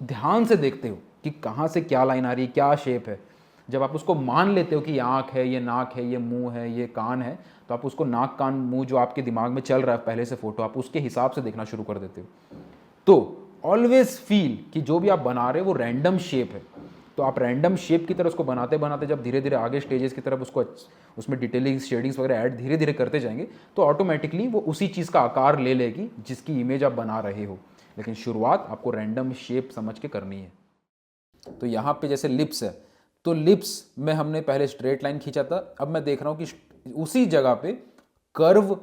ध्यान से देखते हो कि कहाँ से क्या लाइन आ रही है, क्या शेप है। जब आप उसको मान लेते हो कि ये आँख है, ये नाक है, ये मुंह है, ये कान है, तो आप उसको नाक कान मुंह जो आपके दिमाग में चल रहा है पहले से फोटो, आप उसके हिसाब से देखना शुरू कर देते हो। तो ऑलवेज फील कि जो भी आप बना रहे हो वो रैंडम शेप है। तो आप रैंडम शेप की तरह उसको बनाते बनाते जब धीरे धीरे आगे स्टेजेस की तरफ उसमें डिटेलिंग, शेडिंग्स वगैरह ऐड धीरे धीरे करते जाएंगे, तो ऑटोमेटिकली वो उसी चीज़ का आकार ले लेगी जिसकी इमेज आप बना रहे हो। लेकिन शुरुआत आपको रैंडम शेप समझ के करनी है। तो यहाँ पे जैसे लिप्स है, तो लिप्स में हमने पहले स्ट्रेट लाइन खींचा था, अब मैं देख रहा हूँ कि उसी जगह पे कर्व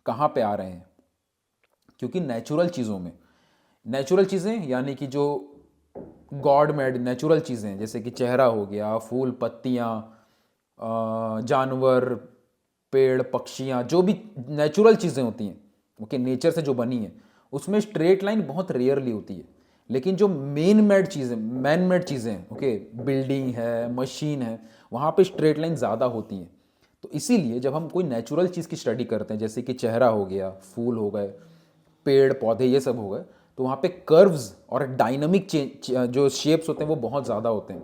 कहाँ पे आ रहे हैं। क्योंकि नेचुरल चीज़ों में, नेचुरल चीज़ें यानी कि जो गॉड मेड नेचुरल चीज़ें, जैसे कि चेहरा हो गया, फूल पत्तियाँ, जानवर, पेड़ पक्षियाँ, जो भी नेचुरल चीज़ें होती हैं, ओके, नेचर से जो बनी है, उसमें स्ट्रेट लाइन बहुत रेयरली होती है। लेकिन जो मैन मेड चीज़ें हैं, ओके, बिल्डिंग है, मशीन है, वहाँ पे स्ट्रेट लाइन ज़्यादा होती हैं। तो इसीलिए जब हम कोई नेचुरल चीज़ की स्टडी करते हैं, जैसे कि चेहरा हो गया, फूल हो गए, पेड़ पौधे, ये सब हो गए, तो वहाँ पे कर्व्स और डायनामिक जो शेप्स होते हैं वो बहुत ज़्यादा होते हैं।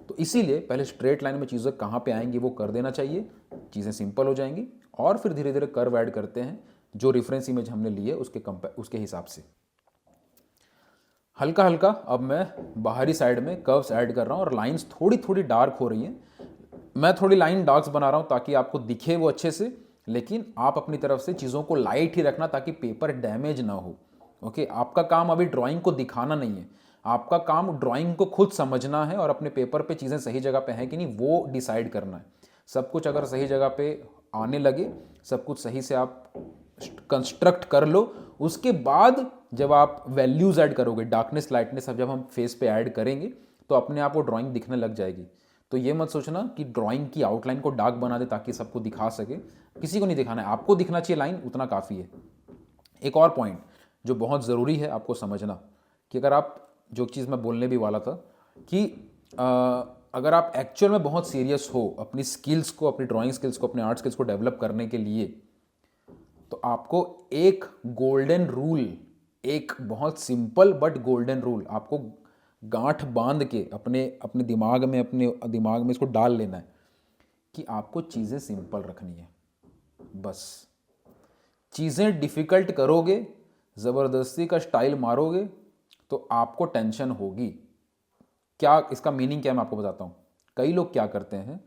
तो इसीलिए पहले स्ट्रेट लाइन में चीज़ें कहाँ पे आएंगी वो कर देना चाहिए, चीज़ें सिंपल हो जाएंगी, और फिर धीरे धीरे कर्व ऐड करते हैं जो रेफरेंस इमेज हमने लिए उसके हिसाब से। हल्का हल्का अब मैं बाहरी साइड में कर्व्स ऐड कर रहा हूँ और लाइंस थोड़ी थोड़ी डार्क हो रही हैं। मैं थोड़ी लाइन डार्क्स बना रहा हूँ ताकि आपको दिखे वो अच्छे से, लेकिन आप अपनी तरफ से चीज़ों को लाइट ही रखना ताकि पेपर डैमेज ना हो। ओके, आपका काम अभी ड्राइंग को दिखाना नहीं है, आपका काम ड्राइंग को खुद समझना है और अपने पेपर पे चीज़ें सही जगह पे हैं कि नहीं वो डिसाइड करना है। सब कुछ अगर सही जगह पे आने लगे, सब कुछ सही से आप कंस्ट्रक्ट कर लो, उसके बाद जब आप वैल्यूज़ ऐड करोगे, डार्कनेस लाइटनेस अब जब हम फेस पे ऐड करेंगे तो अपने आप वो ड्राइंग दिखने लग जाएगी। तो ये मत सोचना कि ड्राइंग की आउटलाइन को डार्क बना दे ताकि सबको दिखा सके, किसी को नहीं दिखाना है, आपको दिखना चाहिए लाइन, उतना काफ़ी है। एक और पॉइंट जो बहुत ज़रूरी है आपको समझना कि अगर आप, जो चीज़ मैं बोलने भी वाला था कि अगर आप एक्चुअल में बहुत सीरियस हो अपनी स्किल्स को, अपनी ड्राइंग स्किल्स को, अपने आर्ट स्किल्स को डेवलप करने के लिए, तो आपको एक गोल्डन रूल, एक बहुत सिंपल बट गोल्डन रूल आपको गांठ बांध के अपने दिमाग में इसको डाल लेना है कि आपको चीज़ें सिंपल रखनी है। बस चीज़ें डिफ़िकल्ट करोगे, ज़बरदस्ती का स्टाइल मारोगे तो आपको टेंशन होगी। क्या इसका मीनिंग क्या है मैं आपको बताता हूँ। कई लोग क्या करते हैं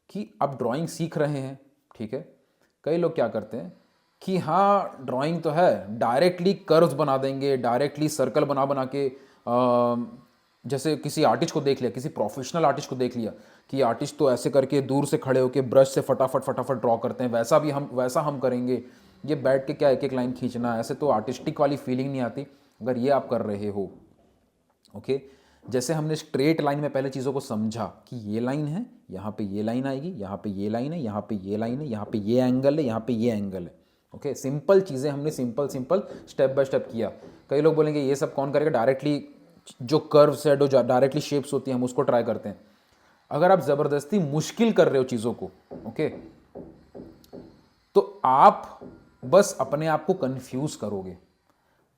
कि आप ड्राइंग सीख रहे हैं, ठीक है, कई लोग क्या करते हैं कि हाँ ड्राइंग तो है, डायरेक्टली कर्व्स बना देंगे, डायरेक्टली सर्कल बना के जैसे किसी आर्टिस्ट को देख लिया, किसी प्रोफेशनल आर्टिस्ट को देख लिया कि आर्टिस्ट तो ऐसे करके दूर से खड़े होकर ब्रश से फटाफट ड्रॉ करते हैं, वैसा हम करेंगे, ये बैठ के क्या एक एक लाइन खींचना, ऐसे तो आर्टिस्टिक वाली फीलिंग नहीं आती अगर ये आप कर रहे हो। ओके, जैसे हमने स्ट्रेट लाइन में पहले चीज़ों को समझा कि ये लाइन है, यहाँ पे ये लाइन आएगी, यहाँ पे ये लाइन है, यहाँ पे ये लाइन है, यहाँ पे ये एंगल है, यहाँ पे ये एंगल है। ओके, सिंपल चीज़ें हमने सिंपल स्टेप बाय स्टेप किया। कई लोग बोलेंगे ये सब कौन करेगा, डायरेक्टली जो कर्व्स है, जो डायरेक्टली शेप्स होती हैं हम उसको ट्राई करते हैं। अगर आप ज़बरदस्ती मुश्किल कर रहे हो चीज़ों को, ओके, तो आप बस अपने आप को कंफ्यूज करोगे,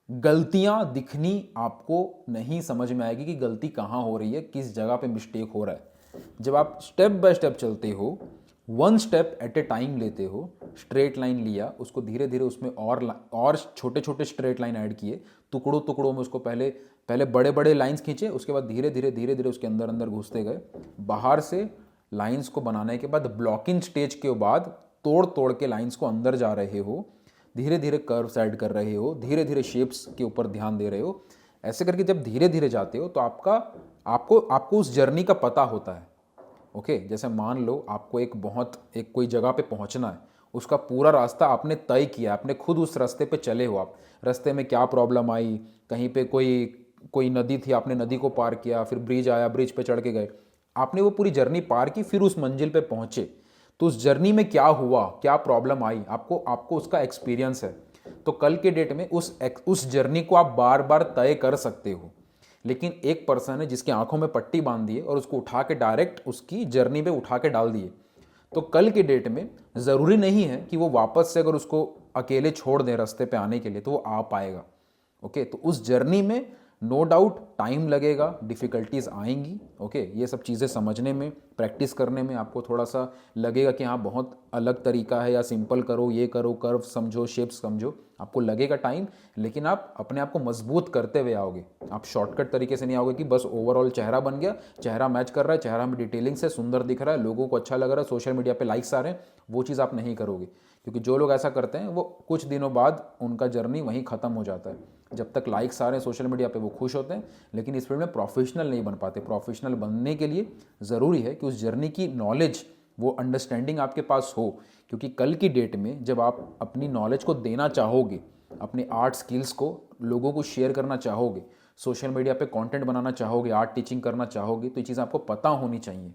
गलतियां दिखनी आपको नहीं समझ में आएगी कि गलती कहाँ हो रही है, किस जगह पे मिस्टेक हो रहा है। जब आप स्टेप बाय स्टेप चलते हो, one step at A time लेते हो, स्ट्रेट लाइन लिया, उसको धीरे धीरे उसमें और छोटे छोटे स्ट्रेट लाइन ऐड किए, टुकड़ों में उसको पहले बड़े बड़े लाइंस खींचे, उसके बाद धीरे धीरे उसके अंदर घुसते गए। बाहर से लाइंस को बनाने के बाद ब्लॉकिंग स्टेज के बाद तोड़ के लाइंस को अंदर जा रहे हो, धीरे धीरे कर्व्स ऐड कर रहे हो, धीरे धीरे शेप्स के ऊपर ध्यान दे रहे हो। ऐसे करके जब धीरे धीरे जाते हो तो आपको उस जर्नी का पता होता है। ओके, जैसे मान लो आपको एक कोई जगह पे पहुंचना है, उसका पूरा रास्ता आपने तय किया, आपने खुद उस रास्ते पे चले हो। आप रास्ते में क्या प्रॉब्लम आई, कहीं पे कोई नदी थी, आपने नदी को पार किया, फिर ब्रिज आया, ब्रिज पे चढ़ के गए, आपने वो पूरी जर्नी पार की, फिर उस मंजिल पे पहुंचे। तो उस जर्नी में क्या हुआ, क्या प्रॉब्लम आई, आपको उसका एक्सपीरियंस है। तो कल के डेट में उस जर्नी को आप बार बार तय कर सकते हो। लेकिन एक पर्सन है जिसकी आंखों में पट्टी बांध दी है और उसको उठा के डायरेक्ट उसकी जर्नी पे उठा के डाल दिए, तो कल के डेट में ज़रूरी नहीं है कि वो वापस से अगर उसको अकेले छोड़ दें रास्ते पे आने के लिए तो वो आ पाएगा। ओके, तो उस जर्नी में नो डाउट टाइम लगेगा, डिफ़िकल्टीज आएंगी। ओके, ये सब चीज़ें समझने में, प्रैक्टिस करने में आपको थोड़ा सा लगेगा कि हाँ बहुत अलग तरीका है, या सिंपल करो, ये करो, कर्व समझो, शेप्स समझो, आपको लगेगा टाइम, लेकिन आप अपने आप को मजबूत करते हुए आओगे। आप शॉर्टकट तरीके से नहीं आओगे कि बस ओवरऑल चेहरा बन गया, चेहरा मैच कर रहा है, चेहरा में डिटेलिंग से सुंदर दिख रहा है, लोगों को अच्छा लग रहा है, सोशल मीडिया पे लाइक्स आ रहे हैं, वो चीज़ आप नहीं करोगे। क्योंकि जो लोग ऐसा करते हैं वो कुछ दिनों बाद उनका जर्नी वहीं ख़त्म हो जाता है। जब तक लाइक्स आ रहे हैं सोशल मीडिया पे वो खुश होते हैं, लेकिन इस फील्ड में प्रोफेशनल नहीं बन पाते। प्रोफेशनल बनने के लिए ज़रूरी है कि उस जर्नी की नॉलेज, वो अंडरस्टैंडिंग आपके पास हो। क्योंकि कल की डेट में जब आप अपनी नॉलेज को देना चाहोगे, अपने आर्ट स्किल्स को लोगों को शेयर करना चाहोगे, सोशल मीडिया पे कंटेंट बनाना चाहोगे, आर्ट टीचिंग करना चाहोगे, तो ये चीज़ आपको पता होनी चाहिए।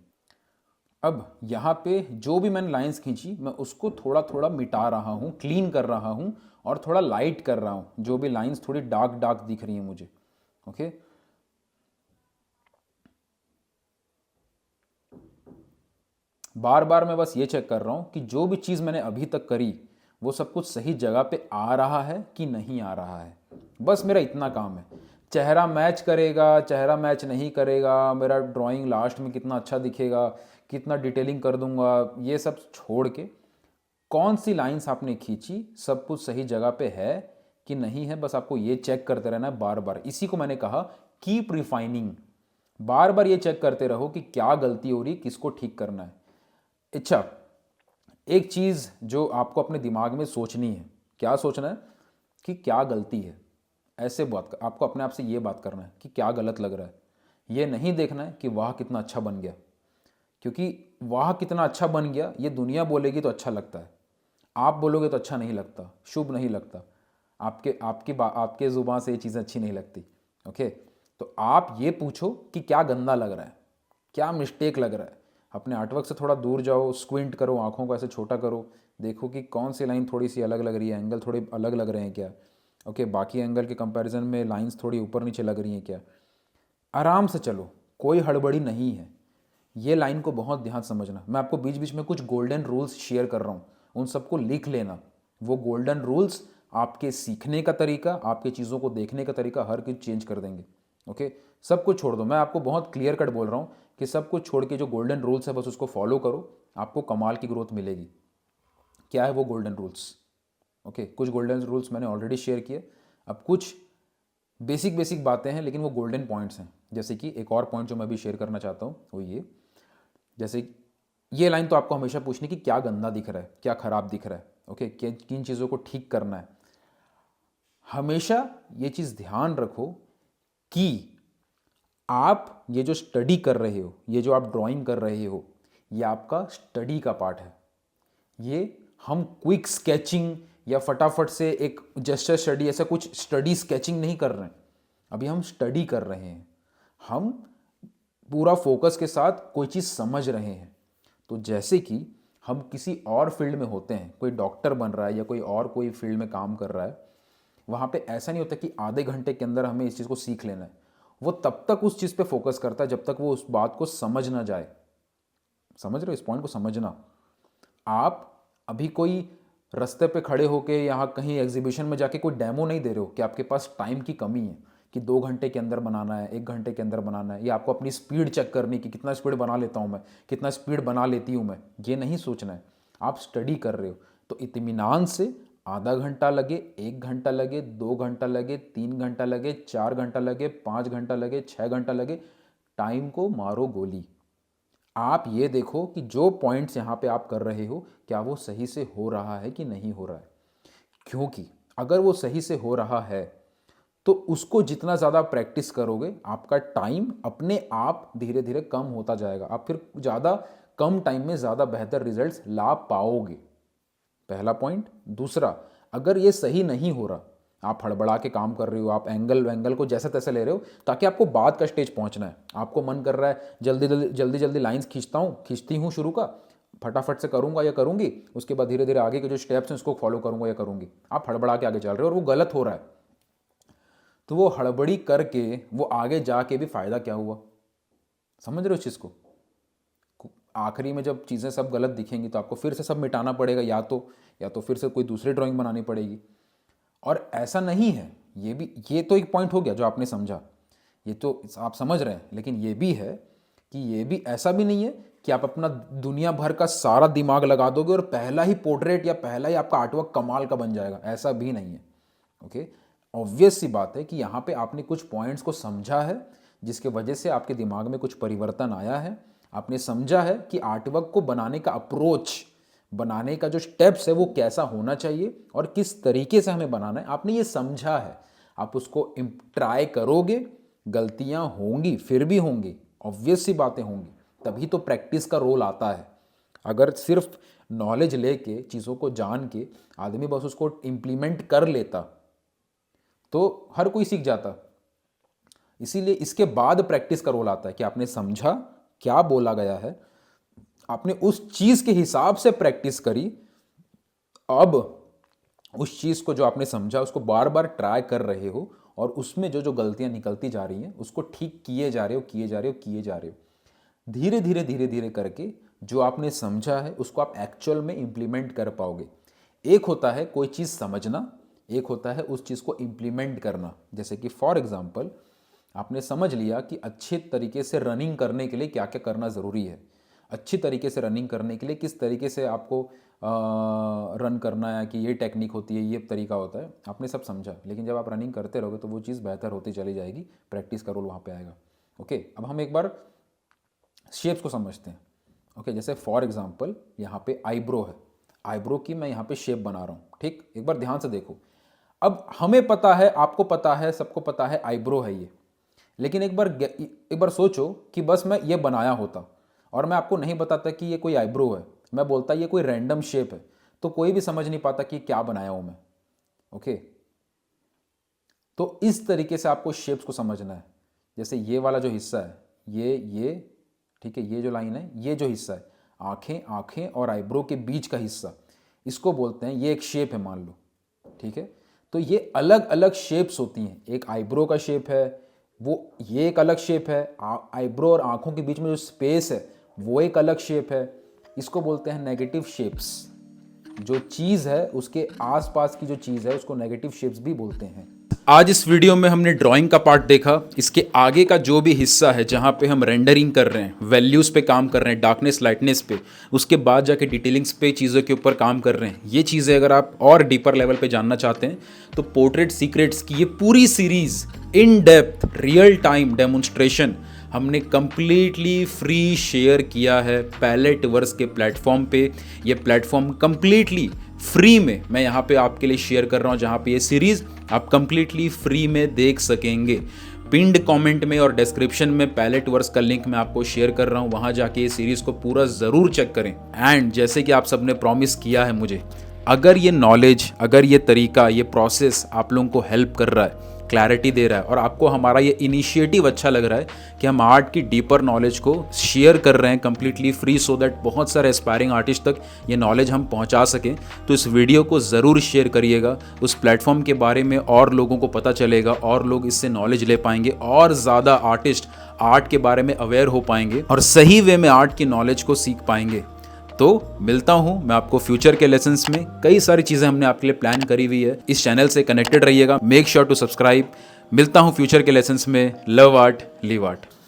अब यहाँ पे जो भी मैंने लाइंस खींची, मैं उसको थोड़ा थोड़ा मिटा रहा हूँ, क्लीन कर रहा हूँ और थोड़ा लाइट कर रहा हूँ। जो भी लाइंस थोड़ी डार्क दिख रही हैं मुझे, ओके, बार बार मैं बस ये चेक कर रहा हूँ कि जो भी चीज़ मैंने अभी तक करी वो सब कुछ सही जगह पे आ रहा है कि नहीं आ रहा है। बस मेरा इतना काम है। चेहरा मैच करेगा, चेहरा मैच नहीं करेगा, मेरा ड्राइंग लास्ट में कितना अच्छा दिखेगा, कितना डिटेलिंग कर दूंगा, ये सब छोड़ के कौन सी लाइंस आपने खींची, सब कुछ सही जगह पे है कि नहीं है, बस आपको ये चेक करते रहना है बार बार। इसी को मैंने कहा कीप रिफाइनिंग, बार बार ये चेक करते रहो कि क्या गलती हो रही, किसको ठीक करना है। अच्छा, एक चीज़ जो आपको अपने दिमाग में सोचनी है, क्या सोचना है कि क्या गलती है, ऐसे बात आपको अपने आप से ये बात करना है कि क्या गलत लग रहा है। ये नहीं देखना है कि वाह कितना अच्छा बन गया, क्योंकि वाह कितना अच्छा बन गया ये दुनिया बोलेगी तो अच्छा लगता है, आप बोलोगे तो अच्छा नहीं लगता, शुभ नहीं लगता, आपके ज़ुबान से ये चीज़ें अच्छी नहीं लगती। ओके, तो आप ये पूछो कि क्या गंदा लग रहा है, क्या मिस्टेक लग रहा है। अपने आर्टवर्क से थोड़ा दूर जाओ, स्क्विंट करो, आंखों को ऐसे छोटा करो, देखो कि कौन सी लाइन थोड़ी सी अलग लग रही है, एंगल थोड़े अलग लग रहे हैं क्या। ओके, बाकी एंगल के कंपैरिजन में लाइंस थोड़ी ऊपर नीचे लग रही हैं क्या। आराम से चलो, कोई हड़बड़ी नहीं है। ये लाइन को बहुत ध्यान समझना। मैं आपको बीच बीच में कुछ गोल्डन रूल्स शेयर कर रहा हूँ, उन सबको लिख लेना। वो गोल्डन रूल्स आपके सीखने का तरीका, आपके चीज़ों को देखने का तरीका, हर कुछ चेंज कर देंगे। ओके, सब कुछ छोड़ दो। मैं आपको बहुत क्लियर कट बोल रहा हूँ कि सब कुछ छोड़ के जो गोल्डन रूल्स है बस उसको फॉलो करो, आपको कमाल की ग्रोथ मिलेगी। क्या है वो गोल्डन रूल्स? ओके, कुछ गोल्डन रूल्स मैंने ऑलरेडी शेयर किए, अब कुछ बेसिक बातें हैं लेकिन वो गोल्डन पॉइंट्स हैं। जैसे कि एक और पॉइंट जो मैं भी शेयर करना चाहता हूँ वो ये, जैसे ये लाइन तो आपको हमेशा पूछनी कि क्या गंदा दिख रहा है, क्या खराब दिख रहा है। ओके, किन चीज़ों को ठीक करना है। हमेशा ये चीज़ ध्यान रखो कि आप ये जो स्टडी कर रहे हो, ये जो आप ड्राइंग कर रहे हो, ये आपका स्टडी का पार्ट है। ये हम क्विक स्केचिंग या फटाफट से एक जेस्चर स्टडी, ऐसा कुछ स्टडी स्केचिंग नहीं कर रहे हैं। अभी हम स्टडी कर रहे हैं, हम पूरा फोकस के साथ कोई चीज़ समझ रहे हैं। तो जैसे कि हम किसी और फील्ड में होते हैं, कोई डॉक्टर बन रहा है या कोई और कोई फील्ड में काम कर रहा है, वहाँ पे ऐसा नहीं होता कि आधे घंटे के अंदर हमें इस चीज़ को सीख लेना है। वो तब तक उस चीज़ पे फोकस करता है जब तक वो उस बात को समझ ना जाए। समझ रहे हो? इस पॉइंट को समझना। आप अभी कोई रास्ते पे खड़े होके यहाँ कहीं एग्जीबिशन में जाके कोई डेमो नहीं दे रहे हो कि आपके पास टाइम की कमी है कि 2 घंटे के अंदर बनाना है, 1 घंटे के अंदर बनाना है, या आपको अपनी स्पीड चेक करनी कि कितना स्पीड बना लेता हूँ मैं, कितना स्पीड बना लेती हूँ मैं। ये नहीं सोचना है। आप स्टडी कर रहे हो तो इत्मीनान से आधा घंटा लगे, 1 घंटा लगे, 2 घंटा लगे, 3 घंटा लगे, 4 घंटा लगे, 5 घंटा लगे, 6 घंटा लगे, टाइम को मारो गोली। आप ये देखो कि जो पॉइंट्स यहाँ पे आप कर रहे हो क्या वो सही से हो रहा है कि नहीं हो रहा है। क्योंकि अगर वो सही से हो रहा है तो उसको जितना ज़्यादा प्रैक्टिस करोगे आपका टाइम अपने आप धीरे धीरे कम होता जाएगा। आप फिर ज़्यादा कम टाइम में ज़्यादा बेहतर रिजल्ट्स ला पाओगे। पहला पॉइंट। दूसरा, अगर ये सही नहीं हो रहा, आप हड़बड़ा के काम कर रहे हो, आप एंगल को जैसे तैसे ले रहे हो ताकि आपको बाद का स्टेज पहुंचना है, आपको मन कर रहा है जल्दी लाइंस खींचती हूँ शुरू का, फटाफट से करूंगा या करूंगी, उसके बाद धीरे धीरे आगे के जो स्टेप्स हैं उसको फॉलो करूंगा या करूंगी। आप हड़बड़ा के आगे चल रहे हो और वो गलत हो रहा है। तो वो हड़बड़ी करके वो आगे जाके भी फायदा क्या हुआ? समझ रहे हो इस चीज़ को? आखिरी में जब चीज़ें सब गलत दिखेंगी तो आपको फिर से सब मिटाना पड़ेगा, या तो फिर से कोई दूसरी ड्राइंग बनानी पड़ेगी। और ऐसा नहीं है, ये तो एक पॉइंट हो गया जो आपने समझा, ये तो आप समझ रहे हैं। लेकिन ये भी है कि ये भी ऐसा भी नहीं है कि आप अपना दुनिया भर का सारा दिमाग लगा दोगे और पहला ही पोर्ट्रेट या पहला ही आपका आर्टवर्क कमाल का बन जाएगा, ऐसा भी नहीं है। ओके, ऑब्वियस सी बात है कि यहाँ पे आपने कुछ पॉइंट्स को समझा है जिसके वजह से आपके दिमाग में कुछ परिवर्तन आया है। आपने समझा है कि आर्टवर्क को बनाने का अप्रोच, बनाने का जो स्टेप्स है वो कैसा होना चाहिए और किस तरीके से हमें बनाना है, आपने ये समझा है। आप उसको ट्राई करोगे, गलतियां होंगी, फिर भी होंगी, ऑब्वियस सी बातें होंगी, तभी तो प्रैक्टिस का रोल आता है। अगर सिर्फ नॉलेज लेके, चीज़ों को जान के आदमी बस उसको इम्प्लीमेंट कर लेता तो हर कोई सीख जाता। इसीलिए इसके बाद प्रैक्टिस का रोल आता है कि आपने समझा क्या बोला गया है, आपने उस चीज़ के हिसाब से प्रैक्टिस करी, अब उस चीज़ को जो आपने समझा उसको बार बार ट्राई कर रहे हो और उसमें जो गलतियां निकलती जा रही हैं उसको ठीक किए जा रहे हो। धीरे धीरे करके जो आपने समझा है उसको आप एक्चुअल में इंप्लीमेंट कर पाओगे। एक होता है कोई चीज़ समझना, एक होता है उस चीज़ को इम्प्लीमेंट करना। जैसे कि फॉर एग्जांपल आपने समझ लिया कि अच्छे तरीके से रनिंग करने के लिए क्या क्या करना ज़रूरी है, अच्छी तरीके से रनिंग करने के लिए किस तरीके से आपको रन करना है, कि ये टेक्निक होती है, ये तरीका होता है, आपने सब समझा। लेकिन जब आप रनिंग करते रहोगे तो वो चीज़ बेहतर होती चली जाएगी, प्रैक्टिस का रोल वहाँ पे आएगा। ओके, अब हम एक बार शेप्स को समझते हैं। ओके, जैसे फॉर एग्जांपल यहाँ पे आईब्रो है, आईब्रो की मैं यहाँ पे शेप बना रहा हूँ। ठीक, एक बार ध्यान से देखो। अब हमें पता है, आपको पता है, सबको पता है आईब्रो है ये, लेकिन एक बार सोचो कि बस मैं ये बनाया होता और मैं आपको नहीं बताता कि ये कोई आईब्रो है, मैं बोलता ये कोई रैंडम शेप है, तो कोई भी समझ नहीं पाता कि क्या बनाया हूं मैं। ओके, तो इस तरीके से आपको शेप्स को समझना है। जैसे ये वाला जो हिस्सा है, ये ठीक है, ये जो लाइन है, ये जो हिस्सा है, आंखें और आईब्रो के बीच का हिस्सा, इसको बोलते हैं, ये एक शेप है मान लो। ठीक है, तो ये अलग अलग शेप्स होती हैं। एक आईब्रो का शेप है, वो ये एक अलग शेप है। आईब्रो और आंखों के बीच में जो स्पेस है वो एक अलग शेप है। इसको बोलते हैं नेगेटिव शेप्स। जो चीज़ है उसके आसपास की जो चीज़ है उसको नेगेटिव शेप्स भी बोलते हैं। आज इस वीडियो में हमने ड्राइंग का पार्ट देखा। इसके आगे का जो भी हिस्सा है जहाँ पे हम रेंडरिंग कर रहे हैं, वैल्यूज़ पे काम कर रहे हैं, डार्कनेस लाइटनेस पे, उसके बाद जाके डिटेलिंग्स पे चीज़ों के ऊपर काम कर रहे हैं। ये चीज़ें अगर आप और डीपर लेवल पे जानना चाहते हैं तो पोर्ट्रेट सीक्रेट्स की ये पूरी series in depth real time demonstration हमने कंप्लीटली फ्री शेयर किया है पैलेट वर्स के प्लेटफॉर्म पे। ये प्लेटफॉर्म कंप्लीटली फ्री में मैं यहाँ पे आपके लिए शेयर कर रहा हूँ, जहाँ पे ये सीरीज़ आप कंप्लीटली फ्री में देख सकेंगे। पिंड कमेंट में और डिस्क्रिप्शन में पैलेट वर्स का लिंक मैं आपको शेयर कर रहा हूँ, वहाँ जाके ये सीरीज़ को पूरा ज़रूर चेक करें। एंड जैसे कि आप सबने प्रॉमिस किया है मुझे, अगर ये नॉलेज, अगर ये तरीका, ये प्रोसेस आप लोगों को हेल्प कर रहा है, क्लैरिटी दे रहा है, और आपको हमारा ये इनिशिएटिव अच्छा लग रहा है कि हम आर्ट की डीपर नॉलेज को शेयर कर रहे हैं कंप्लीटली फ्री, सो दैट बहुत सारे एस्पायरिंग आर्टिस्ट तक ये नॉलेज हम पहुंचा सकें, तो इस वीडियो को ज़रूर शेयर करिएगा। उस प्लेटफॉर्म के बारे में और लोगों को पता चलेगा और लोग इससे नॉलेज ले पाएंगे और ज़्यादा आर्टिस्ट आर्ट के बारे में अवेयर हो पाएंगे और सही वे में आर्ट की नॉलेज को सीख पाएंगे। तो मिलता हूं मैं आपको फ्यूचर के लेसन्स में। कई सारी चीज़ें हमने आपके लिए प्लान करी हुई है। इस चैनल से कनेक्टेड रहिएगा, मेक श्योर टू सब्सक्राइब। मिलता हूं फ्यूचर के लेसन्स में। Love art, live art.